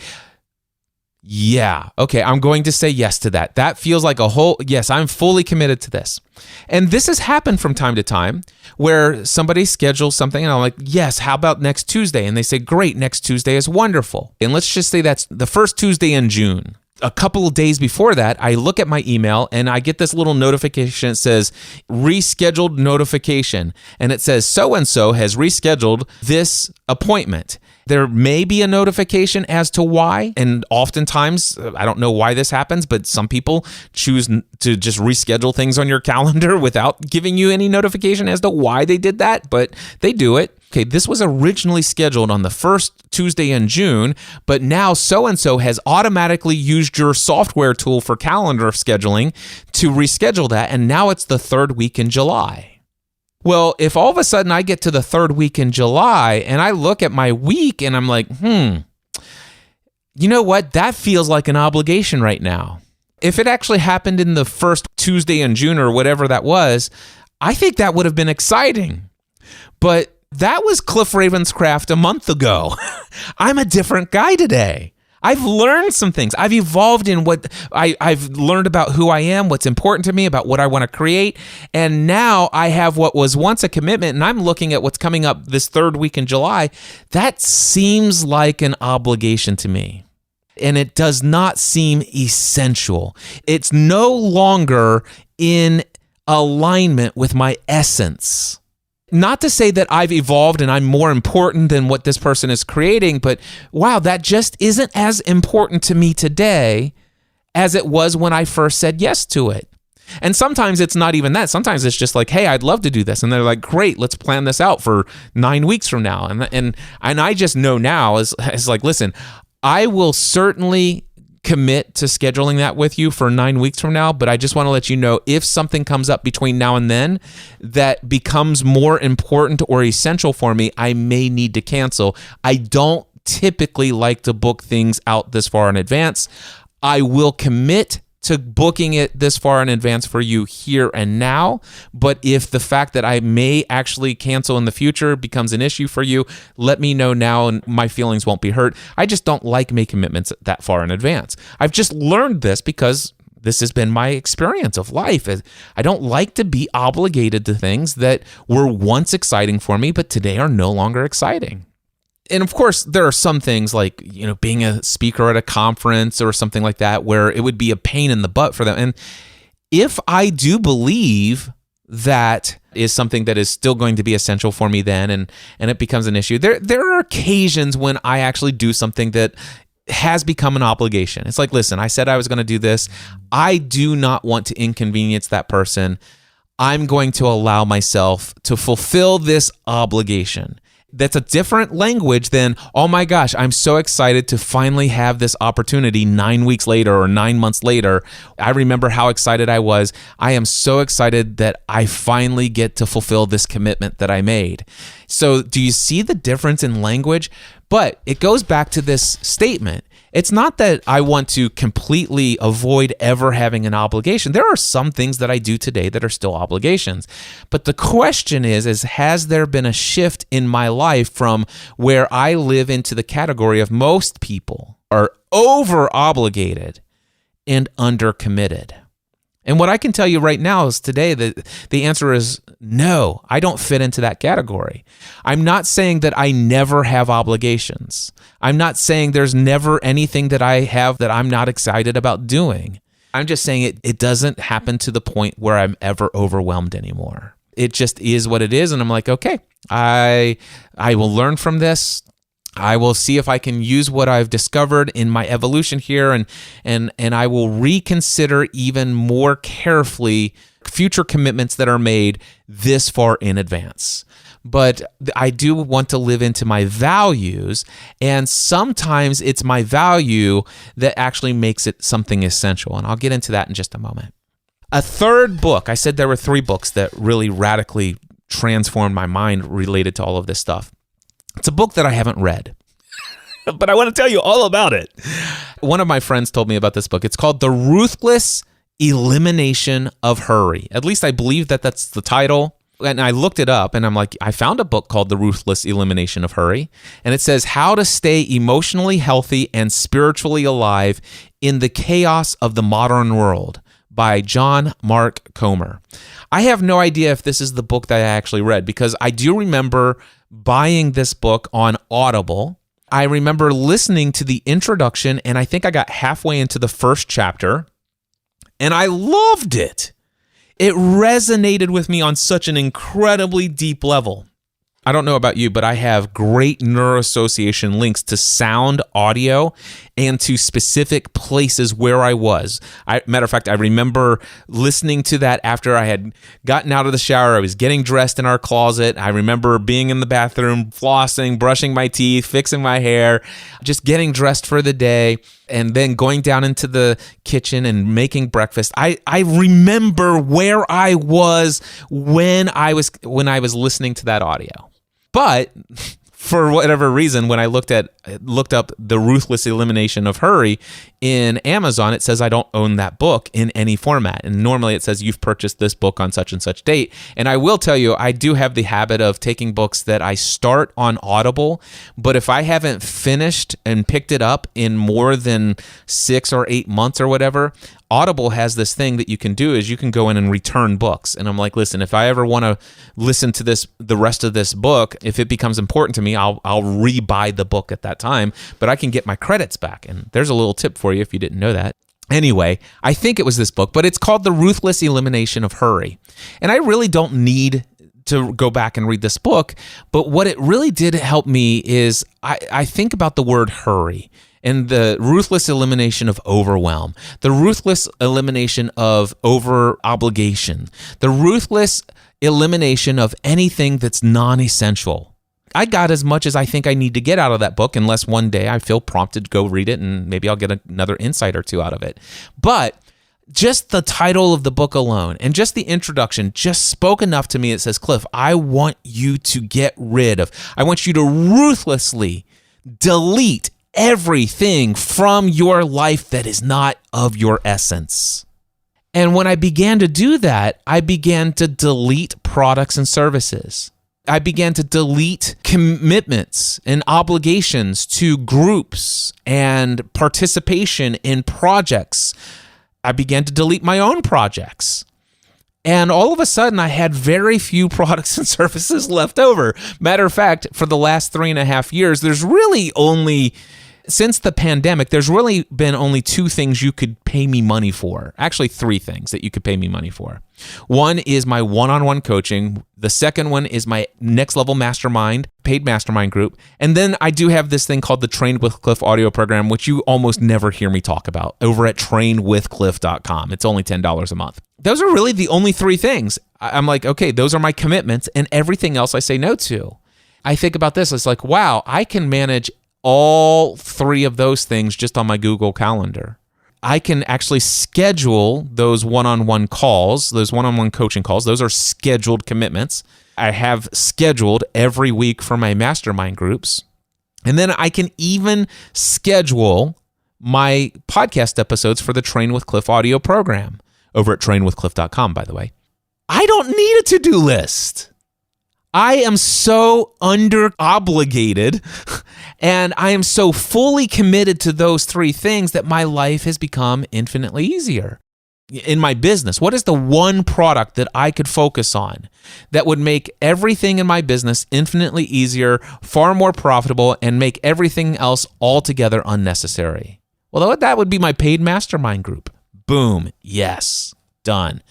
yeah, okay, I'm going to say yes to that. That feels like yes, I'm fully committed to this. And this has happened from time to time where somebody schedules something and I'm like, yes, how about next Tuesday? And they say, great, next Tuesday is wonderful. And let's just say that's the first Tuesday in June. A couple of days before that, I look at my email and I get this little notification that says rescheduled notification. And it says so-and-so has rescheduled this appointment. There may be a notification as to why. And oftentimes, I don't know why this happens, but some people choose to just reschedule things on your calendar without giving you any notification as to why they did that, but they do it. Okay, this was originally scheduled on the first Tuesday in June, but now so-and-so has automatically used your software tool for calendar scheduling to reschedule that, and now it's the third week in July. Well, if all of a sudden I get to the third week in July and I look at my week and I'm like, you know what? That feels like an obligation right now. If it actually happened in the first Tuesday in June or whatever that was, I think that would have been exciting. But that was Cliff Ravenscraft a month ago. I'm a different guy today. I've learned some things. I've evolved in what I've learned about who I am, what's important to me, about what I want to create. And now I have what was once a commitment, and I'm looking at what's coming up this third week in July. That seems like an obligation to me. And it does not seem essential. It's no longer in alignment with my essence. Not to say that I've evolved and I'm more important than what this person is creating, but wow, that just isn't as important to me today as it was when I first said yes to it. And sometimes it's not even that. Sometimes it's just like, hey, I'd love to do this. And they're like, great, let's plan this out for 9 weeks from now. And I just know now is like, listen, I will certainly commit to scheduling that with you for 9 weeks from now, but I just want to let you know if something comes up between now and then that becomes more important or essential for me, I may need to cancel. I don't typically like to book things out this far in advance. I will commit to booking it this far in advance for you here and now. But if the fact that I may actually cancel in the future becomes an issue for you, let me know now and my feelings won't be hurt. I just don't like making commitments that far in advance. I've just learned this because this has been my experience of life. I don't like to be obligated to things that were once exciting for me, but today are no longer exciting. And of course, there are some things like, being a speaker at a conference or something like that where it would be a pain in the butt for them. And if I do believe that is something that is still going to be essential for me then and it becomes an issue, there are occasions when I actually do something that has become an obligation. It's like, listen, I said I was going to do this. I do not want to inconvenience that person. I'm going to allow myself to fulfill this obligation. That's a different language than, oh my gosh, I'm so excited to finally have this opportunity 9 weeks later or 9 months later. I remember how excited I was. I am so excited that I finally get to fulfill this commitment that I made. So do you see the difference in language? But it goes back to this statement. It's not that I want to completely avoid ever having an obligation. There are some things that I do today that are still obligations. But the question is has there been a shift in my life from where I live into the category of most people are over-obligated and under-committed? And what I can tell you right now is today that the answer is no, I don't fit into that category. I'm not saying that I never have obligations. I'm not saying there's never anything that I have that I'm not excited about doing. I'm just saying it doesn't happen to the point where I'm ever overwhelmed anymore. It just is what it is. And I'm like, okay, I will learn from this. I will see if I can use what I've discovered in my evolution here and I will reconsider even more carefully future commitments that are made this far in advance. But I do want to live into my values, and sometimes it's my value that actually makes it something essential, and I'll get into that in just a moment. A third book, I said there were 3 books that really radically transformed my mind related to all of this stuff. It's a book that I haven't read, but I want to tell you all about it. One of my friends told me about this book. It's called The Ruthless Elimination of Hurry. At least I believe that that's the title. And I looked it up and I'm like, I found a book called The Ruthless Elimination of Hurry. And it says how to stay emotionally healthy and spiritually alive in the chaos of the modern world by John Mark Comer. I have no idea if this is the book that I actually read because I do remember buying this book on Audible. I remember listening to the introduction and I think I got halfway into the first chapter and I loved it. It resonated with me on such an incredibly deep level. I don't know about you, but I have great neuroassociation links to sound, audio, and to specific places where I was. Matter of fact, I remember listening to that after I had gotten out of the shower. I was getting dressed in our closet. I remember being in the bathroom, flossing, brushing my teeth, fixing my hair, just getting dressed for the day, and then going down into the kitchen and making breakfast. I remember where I was when I was listening to that audio. But for whatever reason, when I looked up The Ruthless Elimination of Hurry in Amazon, it says I don't own that book in any format. And normally it says you've purchased this book on such and such date. And I will tell you, I do have the habit of taking books that I start on Audible, but if I haven't finished and picked it up in more than 6 or 8 months or whatever, Audible has this thing that you can do is you can go in and return books. And I'm like, listen, if I ever want to listen to the rest of this book, if it becomes important to me, I'll re-buy the book at that time, but I can get my credits back. And there's a little tip for you if you didn't know that. Anyway, I think it was this book, but it's called The Ruthless Elimination of Hurry. And I really don't need to go back and read this book, but what it really did help me is I think about the word hurry. and the ruthless elimination of overwhelm, the ruthless elimination of over obligation, the ruthless elimination of anything that's non-essential. I got as much as I think I need to get out of that book, unless one day I feel prompted to go read it and maybe I'll get another insight or two out of it. But just the title of the book alone and just the introduction just spoke enough to me. It says, Cliff, I want you to I want you to ruthlessly delete everything from your life that is not of your essence. And when I began to do that, I began to delete products and services. I began to delete commitments and obligations to groups and participation in projects. I began to delete my own projects. And all of a sudden, I had very few products and services left over. Matter of fact, for the last 3.5 years, there's really only, since the pandemic, there's really been only 2 things you could pay me money for. Actually, 3 things that you could pay me money for. One is my one-on-one coaching. The second one is my Next Level Mastermind, paid mastermind group. And then I do have this thing called the Train with Cliff audio program, which you almost never hear me talk about, over at trainwithcliff.com. It's only $10 a month. Those are really the only 3 things. I'm like, okay, those are my commitments, and everything else I say no to. I think about this. It's like, wow, I can manage all 3 of those things just on my Google Calendar. I can actually schedule those one-on-one calls, those one-on-one coaching calls. Those are scheduled commitments. I have scheduled every week for my mastermind groups. And then I can even schedule my podcast episodes for the Train with Cliff audio program over at trainwithcliff.com, by the way. I don't need a to-do list. I am so under-obligated and I am so fully committed to those 3 things that my life has become infinitely easier. In my business, what is the one product that I could focus on that would make everything in my business infinitely easier, far more profitable, and make everything else altogether unnecessary? Well, that would be my paid mastermind group. Boom. Yes. Done.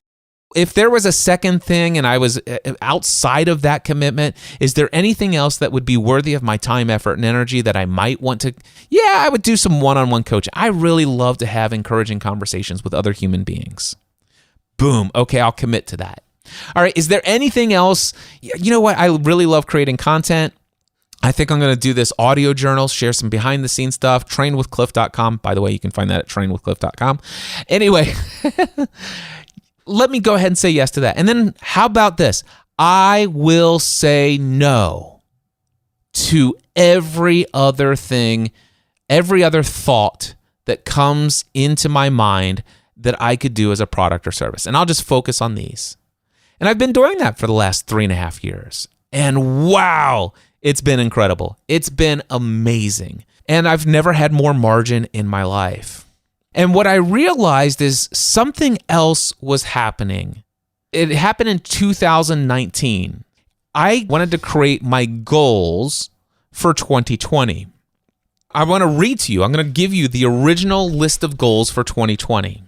If there was a second thing and I was outside of that commitment, is there anything else that would be worthy of my time, effort, and energy that I might want to? Yeah, I would do some one-on-one coaching. I really love to have encouraging conversations with other human beings. Boom. Okay, I'll commit to that. All right, is there anything else? You know what? I really love creating content. I think I'm going to do this audio journal, share some behind-the-scenes stuff, trainwithcliff.com. By the way, you can find that at trainwithcliff.com. Anyway, let me go ahead and say yes to that. And then how about this? I will say no to every other thing, every other thought that comes into my mind that I could do as a product or service. And I'll just focus on these. And I've been doing that for the last 3.5 years. And wow, it's been incredible. It's been amazing. And I've never had more margin in my life. And what I realized is something else was happening. It happened in 2019. I wanted to create my goals for 2020. I want to read to you. I'm going to give you the original list of goals for 2020.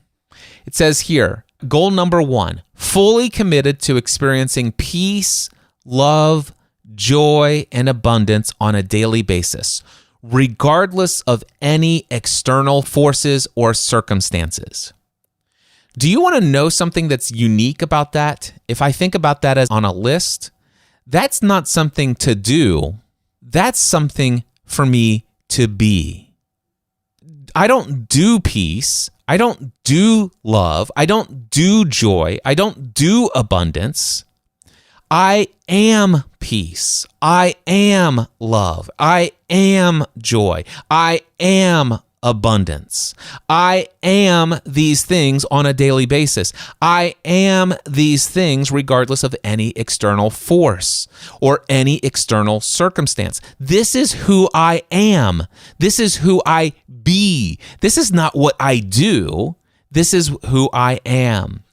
It says here, goal number 1, fully committed to experiencing peace, love, joy, and abundance on a daily basis, regardless of any external forces or circumstances. Do you want to know something that's unique about that? If I think about that as on a list, that's not something to do. That's something for me to be. I don't do peace. I don't do love. I don't do joy. I don't do abundance. I am peace. I am love. I am joy. I am abundance. I am these things on a daily basis. I am these things regardless of any external force or any external circumstance. This is who I am. This is who I be. This is not what I do. This is who I am.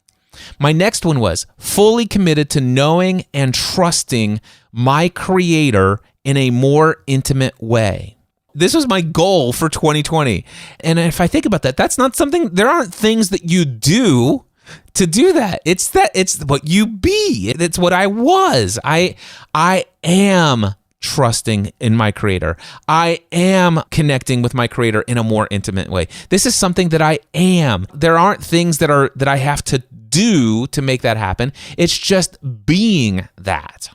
My next one was fully committed to knowing and trusting my Creator in a more intimate way. This was my goal for 2020. And if I think about that, that's not something, there aren't things that you do to do that. It's what you be. It's what I was. I am trusting in my Creator. I am connecting with my Creator in a more intimate way. This is something that I am. There aren't things that I have to do to make that happen. It's just being that.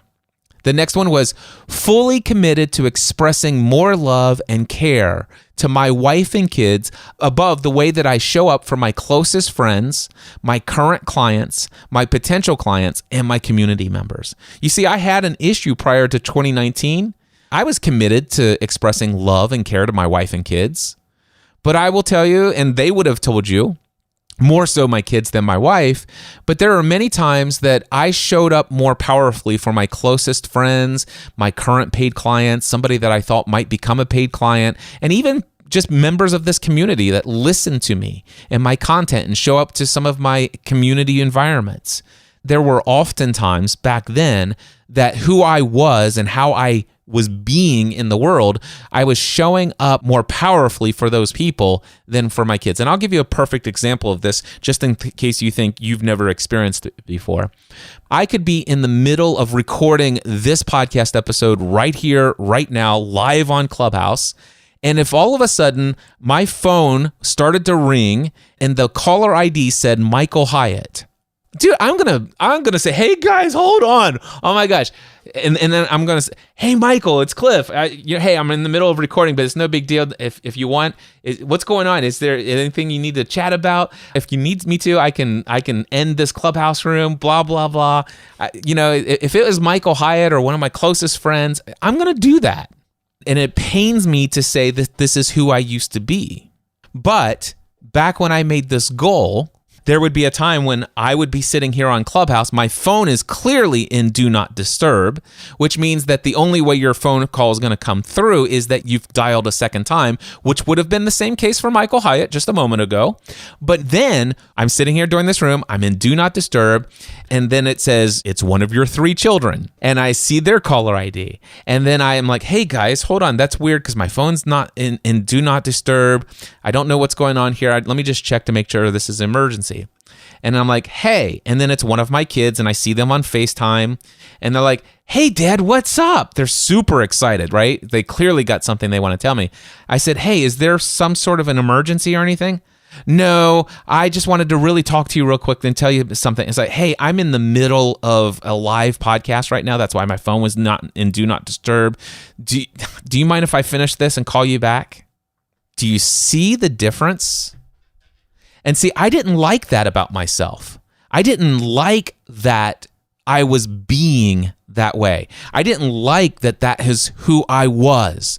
The next one was fully committed to expressing more love and care to my wife and kids above the way that I show up for my closest friends, my current clients, my potential clients, and my community members. You see, I had an issue prior to 2019. I was committed to expressing love and care to my wife and kids. But I will tell you, and they would have told you, more so my kids than my wife, but there are many times that I showed up more powerfully for my closest friends, my current paid clients, somebody that I thought might become a paid client, and even just members of this community that listen to me and my content and show up to some of my community environments. There were often times back then that who I was and how I was being in the world, I was showing up more powerfully for those people than for my kids. And I'll give you a perfect example of this, just in case you think you've never experienced it before. I could be in the middle of recording this podcast episode right here, right now, live on Clubhouse. And if all of a sudden my phone started to ring and the caller ID said Michael Hyatt, dude, I'm gonna say, hey guys, hold on. Oh my gosh. And then I'm gonna say, hey Michael, it's Cliff. Hey, I'm in the middle of recording, but it's no big deal. If you want, what's going on? Is there anything you need to chat about? If you need me to, I can end this Clubhouse room. Blah blah blah. If it was Michael Hyatt or one of my closest friends, I'm gonna do that. And it pains me to say that this is who I used to be. But back when I made this goal, there would be a time when I would be sitting here on Clubhouse. My phone is clearly in Do Not Disturb, which means that the only way your phone call is going to come through is that you've dialed a second time, which would have been the same case for Michael Hyatt just a moment ago. But then I'm sitting here during this room, I'm in Do Not Disturb, and then it says, it's one of your 3 children. And I see their caller ID. And then I am like, hey guys, hold on. That's weird because my phone's not in Do Not Disturb. I don't know what's going on here. Let me just check to make sure this is an emergency. And I'm like, hey, and then it's one of my kids and I see them on FaceTime and they're like, hey dad, what's up? They're super excited, right? They clearly got something they want to tell me. I said, hey, is there some sort of an emergency or anything? No, I just wanted to really talk to you real quick and tell you something. It's like, hey, I'm in the middle of a live podcast right now. That's why my phone was not in Do Not Disturb. Do you mind if I finish this and call you back? Do you see the difference? And see, I didn't like that about myself. I didn't like that I was being that way. I didn't like that is who I was.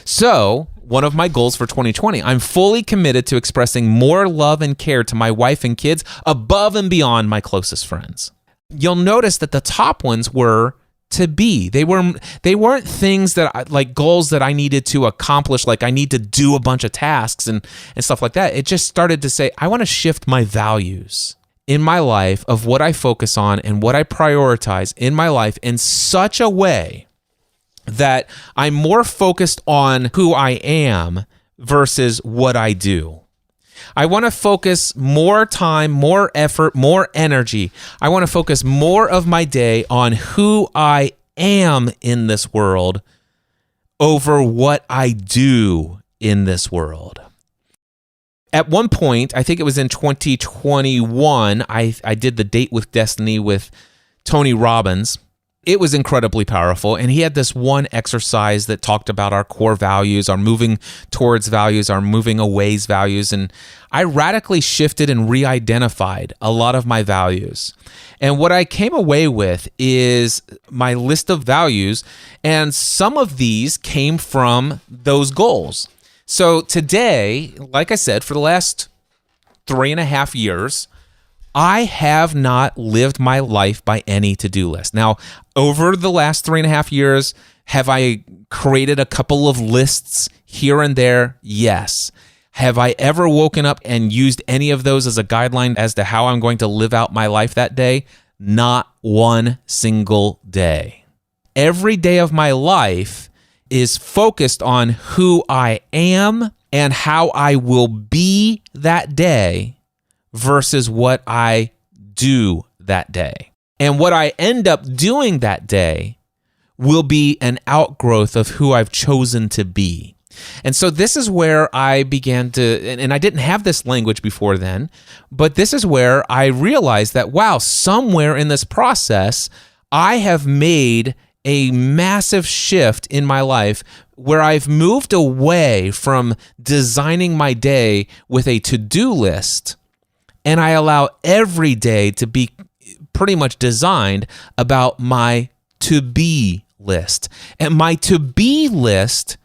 So, one of my goals for 2020, I'm fully committed to expressing more love and care to my wife and kids above and beyond my closest friends. You'll notice that the top ones were to be. They weren't things that like goals that I needed to accomplish, like I need to do a bunch of tasks and stuff like that. It just started to say, I want to shift my values in my life of what I focus on and what I prioritize in my life in such a way that I'm more focused on who I am versus what I do. I want to focus more time, more effort, more energy. I want to focus more of my day on who I am in this world over what I do in this world. At one point, I think it was in 2021, I did the Date with Destiny with Tony Robbins. It was incredibly powerful, and he had this one exercise that talked about our core values, our moving towards values, our moving away's values, and I radically shifted and re-identified a lot of my values. And what I came away with is my list of values, and some of these came from those goals. So today, like I said, for the last 3.5 years, I have not lived my life by any to-do list. Now, over the last 3.5 years, have I created a couple of lists here and there? Yes. Have I ever woken up and used any of those as a guideline as to how I'm going to live out my life that day? Not one single day. Every day of my life is focused on who I am and how I will be that day versus what I do that day. And what I end up doing that day will be an outgrowth of who I've chosen to be. And so this is where I began to, and I didn't have this language before then, but this is where I realized that, wow, somewhere in this process, I have made a massive shift in my life where I've moved away from designing my day with a to-do list, and I allow every day to be pretty much designed about my to-be list. And my to-be list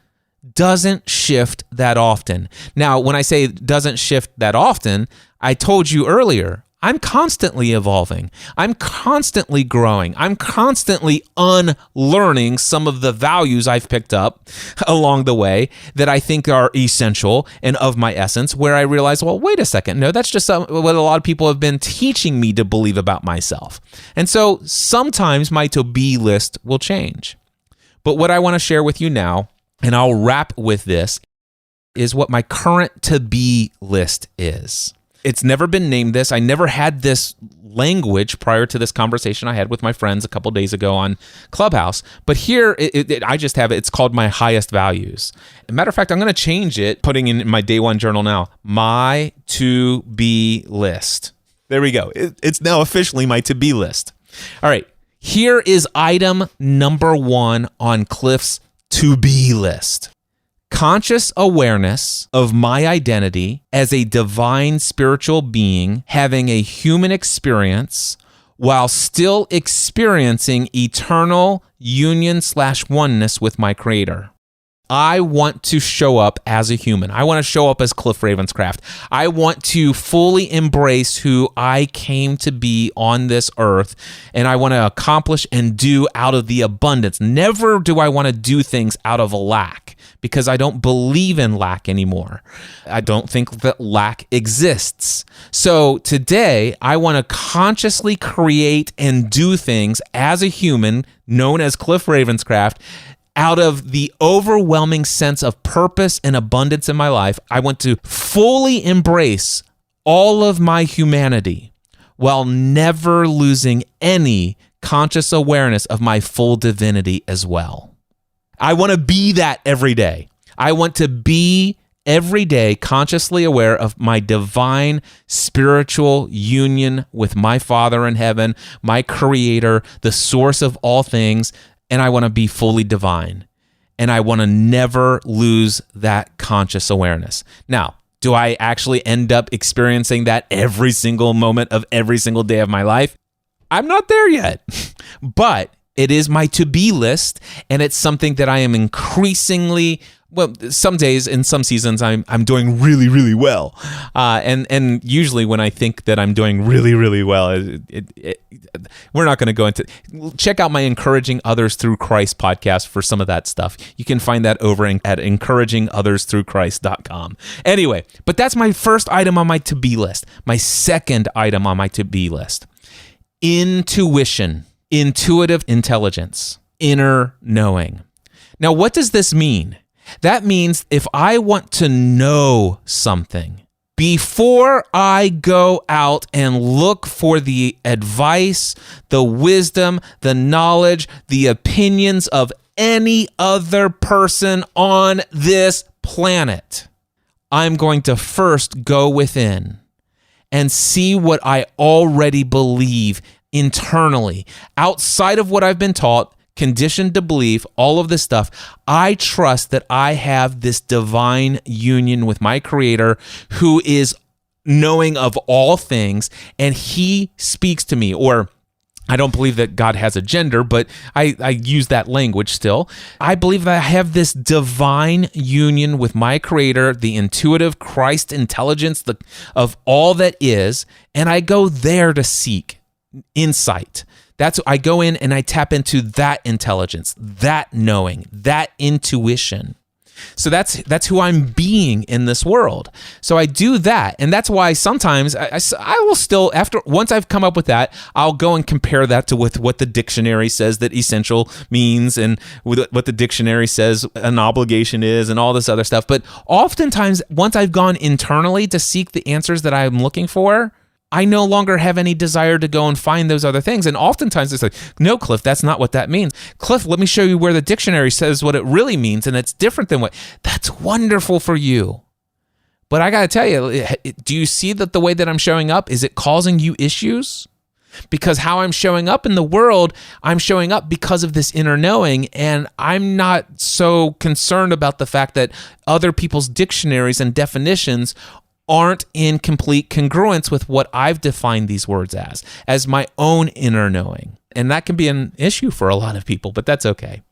doesn't shift that often. Now, when I say doesn't shift that often, I told you earlier, I'm constantly evolving. I'm constantly growing. I'm constantly unlearning some of the values I've picked up along the way that I think are essential and of my essence, where I realize, well, wait a second. No, that's just what a lot of people have been teaching me to believe about myself. And so sometimes my to-be list will change. But what I want to share with you now, and I'll wrap with this, is what my current to-be list is. It's never been named this. I never had this language prior to this conversation I had with my friends a couple days ago on Clubhouse. But here, I just have it. It's called my highest values. As a matter of fact, I'm going to change it, putting in my day one journal now, my to-be list. There we go. It's now officially my to-be list. All right. Here is item number 1 on Cliff's to-be list. Conscious awareness of my identity as a divine spiritual being having a human experience while still experiencing eternal union/oneness with my Creator. I want to show up as a human. I want to show up as Cliff Ravenscraft. I want to fully embrace who I came to be on this earth, and I want to accomplish and do out of the abundance. Never do I want to do things out of a lack, because I don't believe in lack anymore. I don't think that lack exists. So today, I want to consciously create and do things as a human, known as Cliff Ravenscraft, out of the overwhelming sense of purpose and abundance in my life. I want to fully embrace all of my humanity while never losing any conscious awareness of my full divinity as well. I want to be that every day. I want to be every day consciously aware of my divine spiritual union with my Father in heaven, my Creator, the source of all things, and I want to be fully divine. And I want to never lose that conscious awareness. Now, do I actually end up experiencing that every single moment of every single day of my life? I'm not there yet, but it is my to-be list, and it's something that I am increasingly, well, some days in some seasons I'm doing really, really well. And usually when I think that I'm doing really, really well, we're not going to go into, check out my Encouraging Others Through Christ podcast for some of that stuff. You can find that over at encouragingothersthroughchrist.com. Anyway, but that's my first item on my to-be list. My second item on my to-be list, intuition, intuitive intelligence, inner knowing. Now, what does this mean? That means if I want to know something, before I go out and look for the advice, the wisdom, the knowledge, the opinions of any other person on this planet, I'm going to first go within and see what I already believe internally, outside of what I've been taught, conditioned to believe, all of this stuff. I trust that I have this divine union with my Creator, who is knowing of all things, and He speaks to me. Or I don't believe that God has a gender, but I use that language still. I believe that I have this divine union with my Creator, the intuitive Christ intelligence of all that is, and I go there to seek insight. I go in and I tap into that intelligence, that knowing, that intuition. So that's who I'm being in this world. So I do that, and that's why sometimes I will still, once I've come up with that, I'll go and compare that with what the dictionary says that essential means, and what the dictionary says an obligation is, and all this other stuff. But oftentimes, once I've gone internally to seek the answers that I'm looking for, I no longer have any desire to go and find those other things. And oftentimes it's like, no, Cliff, that's not what that means. Cliff, let me show you where the dictionary says what it really means, and it's different than what. That's wonderful for you. But I got to tell you, do you see that the way that I'm showing up, is it causing you issues? Because how I'm showing up in the world, I'm showing up because of this inner knowing, and I'm not so concerned about the fact that other people's dictionaries and definitions aren't in complete congruence with what I've defined these words as my own inner knowing. And that can be an issue for a lot of people, but that's okay.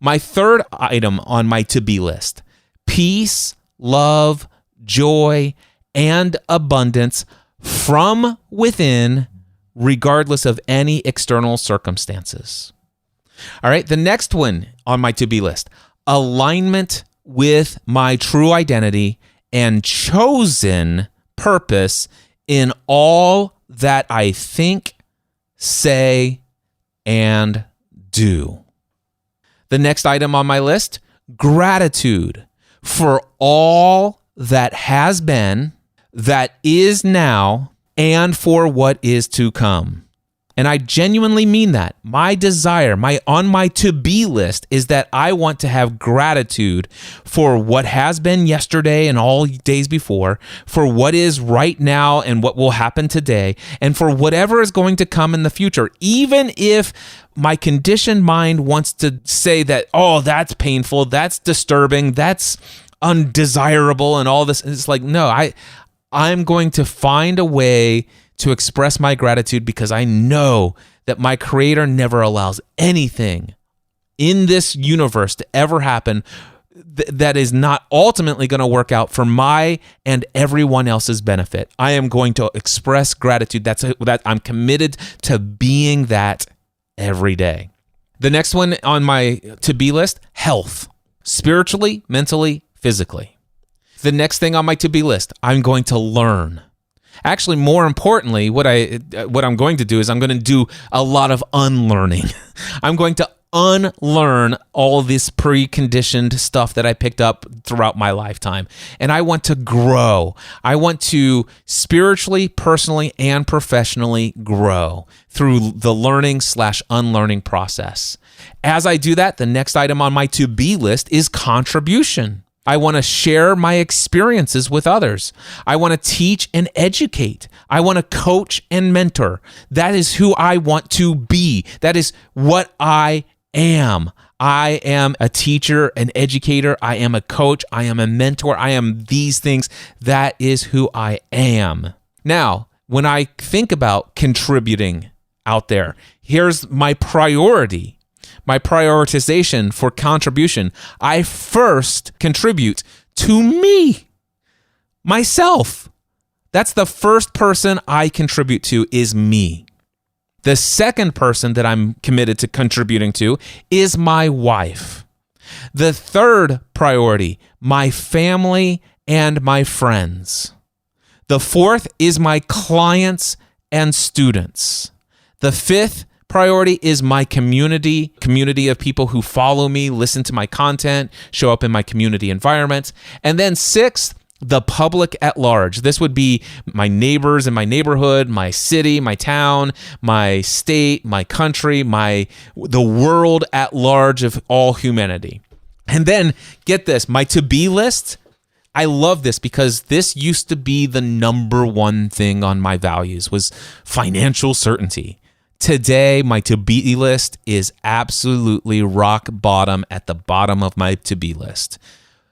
My third item on my to-be list: peace, love, joy, and abundance from within, regardless of any external circumstances. All right, the next one on my to-be list: alignment with my true identity and chosen purpose in all that I think, say, and do. The next item on my list: gratitude for all that has been, that is now, and for what is to come. And I genuinely mean that. My desire, on my to-be list, is that I want to have gratitude for what has been yesterday and all days before, for what is right now and what will happen today, and for whatever is going to come in the future. Even if my conditioned mind wants to say that, oh, that's painful, that's disturbing, that's undesirable, and all this. It's like, no, I'm going to find a way to express my gratitude, because I know that my Creator never allows anything in this universe to ever happen that is not ultimately going to work out for my and everyone else's benefit. I am going to express gratitude. That I'm committed to being that every day. The next one on my to-be list: health, spiritually, mentally, physically. The next thing on my to-be list: I'm going to learn. Actually, more importantly, what I'm going to do is I'm going to do a lot of unlearning. I'm going to unlearn all this preconditioned stuff that I picked up throughout my lifetime. And I want to grow. I want to spiritually, personally, and professionally grow through the learning/unlearning process. As I do that, the next item on my to-be list is contribution. I want to share my experiences with others. I want to teach and educate. I want to coach and mentor. That is who I want to be. That is what I am. I am a teacher, an educator. I am a coach. I am a mentor. I am these things. That is who I am. Now, when I think about contributing out there, here's my priority. My prioritization for contribution: I first contribute to me, myself. That's the first person I contribute to, is me. The second person that I'm committed to contributing to is my wife. The third priority: my family and my friends. The fourth is my clients and students. The fifth priority is my community of people who follow me, listen to my content, show up in my community environment. And then sixth, the public at large. This would be my neighbors in my neighborhood, my city, my town, my state, my country, the world at large of all humanity. And then get this, my to-be list. I love this because this used to be the number one thing on my values, was financial certainty. Today, my to-be list is absolutely rock bottom, at the bottom of my to-be list.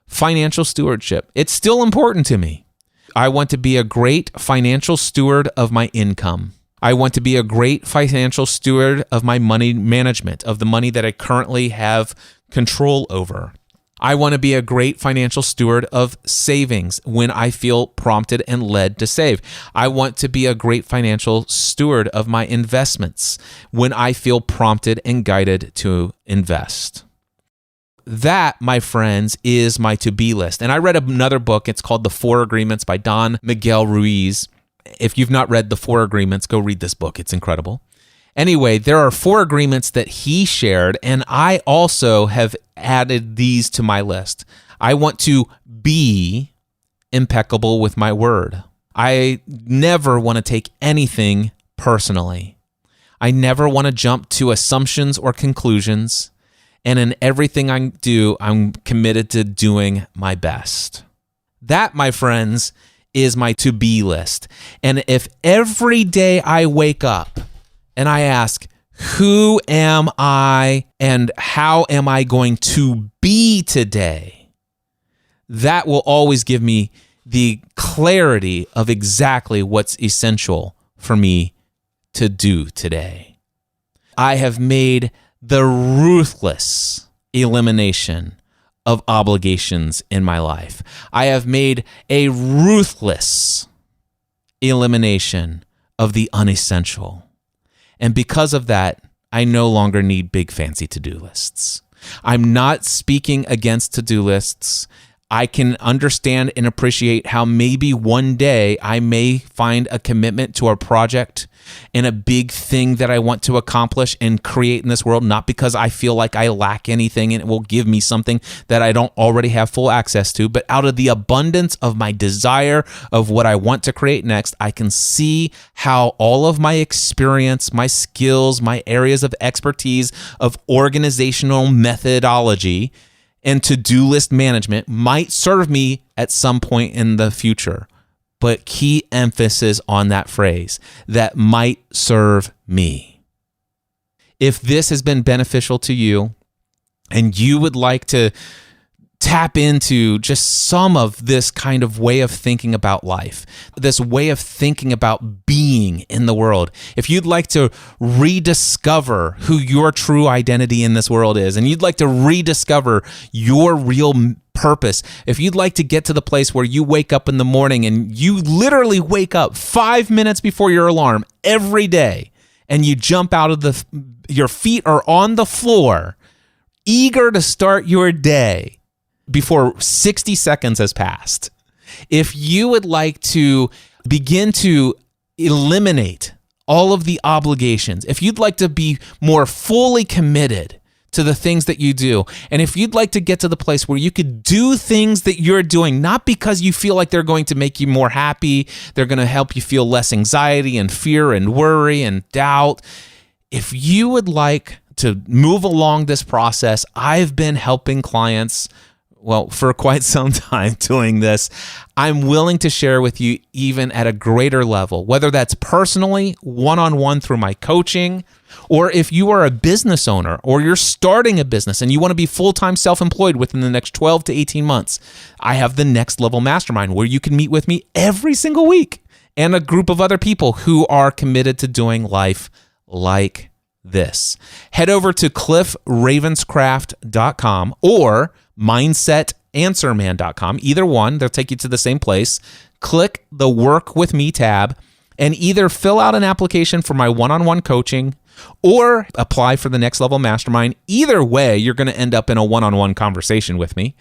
Financial stewardship. It's still important to me. I want to be a great financial steward of my income. I want to be a great financial steward of my money management, of the money that I currently have control over. I want to be a great financial steward of savings when I feel prompted and led to save. I want to be a great financial steward of my investments when I feel prompted and guided to invest. That, my friends, is my to-be list. And I read another book. It's called The 4 Agreements by Don Miguel Ruiz. If you've not read The 4 Agreements, go read this book. It's incredible. Anyway, there are 4 agreements that he shared, and I also have added these to my list. I want to be impeccable with my word. I never want to take anything personally. I never want to jump to assumptions or conclusions. And in everything I do, I'm committed to doing my best. That, my friends, is my to-be list. And if every day I wake up and I ask, who am I and how am I going to be today? That will always give me the clarity of exactly what's essential for me to do today. I have made the ruthless elimination of obligations in my life. I have made a ruthless elimination of the unessential. And because of that, I no longer need big fancy to-do lists. I'm not speaking against to-do lists. I can understand and appreciate how maybe one day I may find a commitment to a project and a big thing that I want to accomplish and create in this world, not because I feel like I lack anything and it will give me something that I don't already have full access to, but out of the abundance of my desire of what I want to create next, I can see how all of my experience, my skills, my areas of expertise, of organizational methodology, and to-do list management might serve me at some point in the future. But key emphasis on that phrase, that might serve me. If this has been beneficial to you and you would like to tap into just some of this kind of way of thinking about life, this way of thinking about being in the world, if you'd like to rediscover who your true identity in this world is, and you'd like to rediscover your real purpose, if you'd like to get to the place where you wake up in the morning and you literally wake up 5 minutes before your alarm every day and you jump out of your feet are on the floor, eager to start your day before 60 seconds has passed. If you would like to begin to eliminate all of the obligations, if you'd like to be more fully committed to the things that you do, and if you'd like to get to the place where you could do things that you're doing, not because you feel like they're going to make you more happy, they're going to help you feel less anxiety and fear and worry and doubt. If you would like to move along this process, I've been helping clients for quite some time doing this. I'm willing to share with you even at a greater level, whether that's personally, one-on-one through my coaching, or if you are a business owner or you're starting a business and you want to be full-time self-employed within the next 12 to 18 months, I have the Next Level Mastermind where you can meet with me every single week and a group of other people who are committed to doing life like this. Head over to cliffravenscraft.com or mindsetanswerman.com. Either one, they'll take you to the same place. Click the Work With Me tab and either fill out an application for my one-on-one coaching or apply for the Next Level Mastermind. Either way, you're going to end up in a one-on-one conversation with me,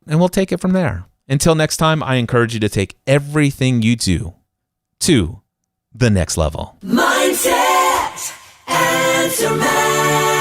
and we'll take it from there. Until next time, I encourage you to take everything you do to the next level. Mindset Answer Man.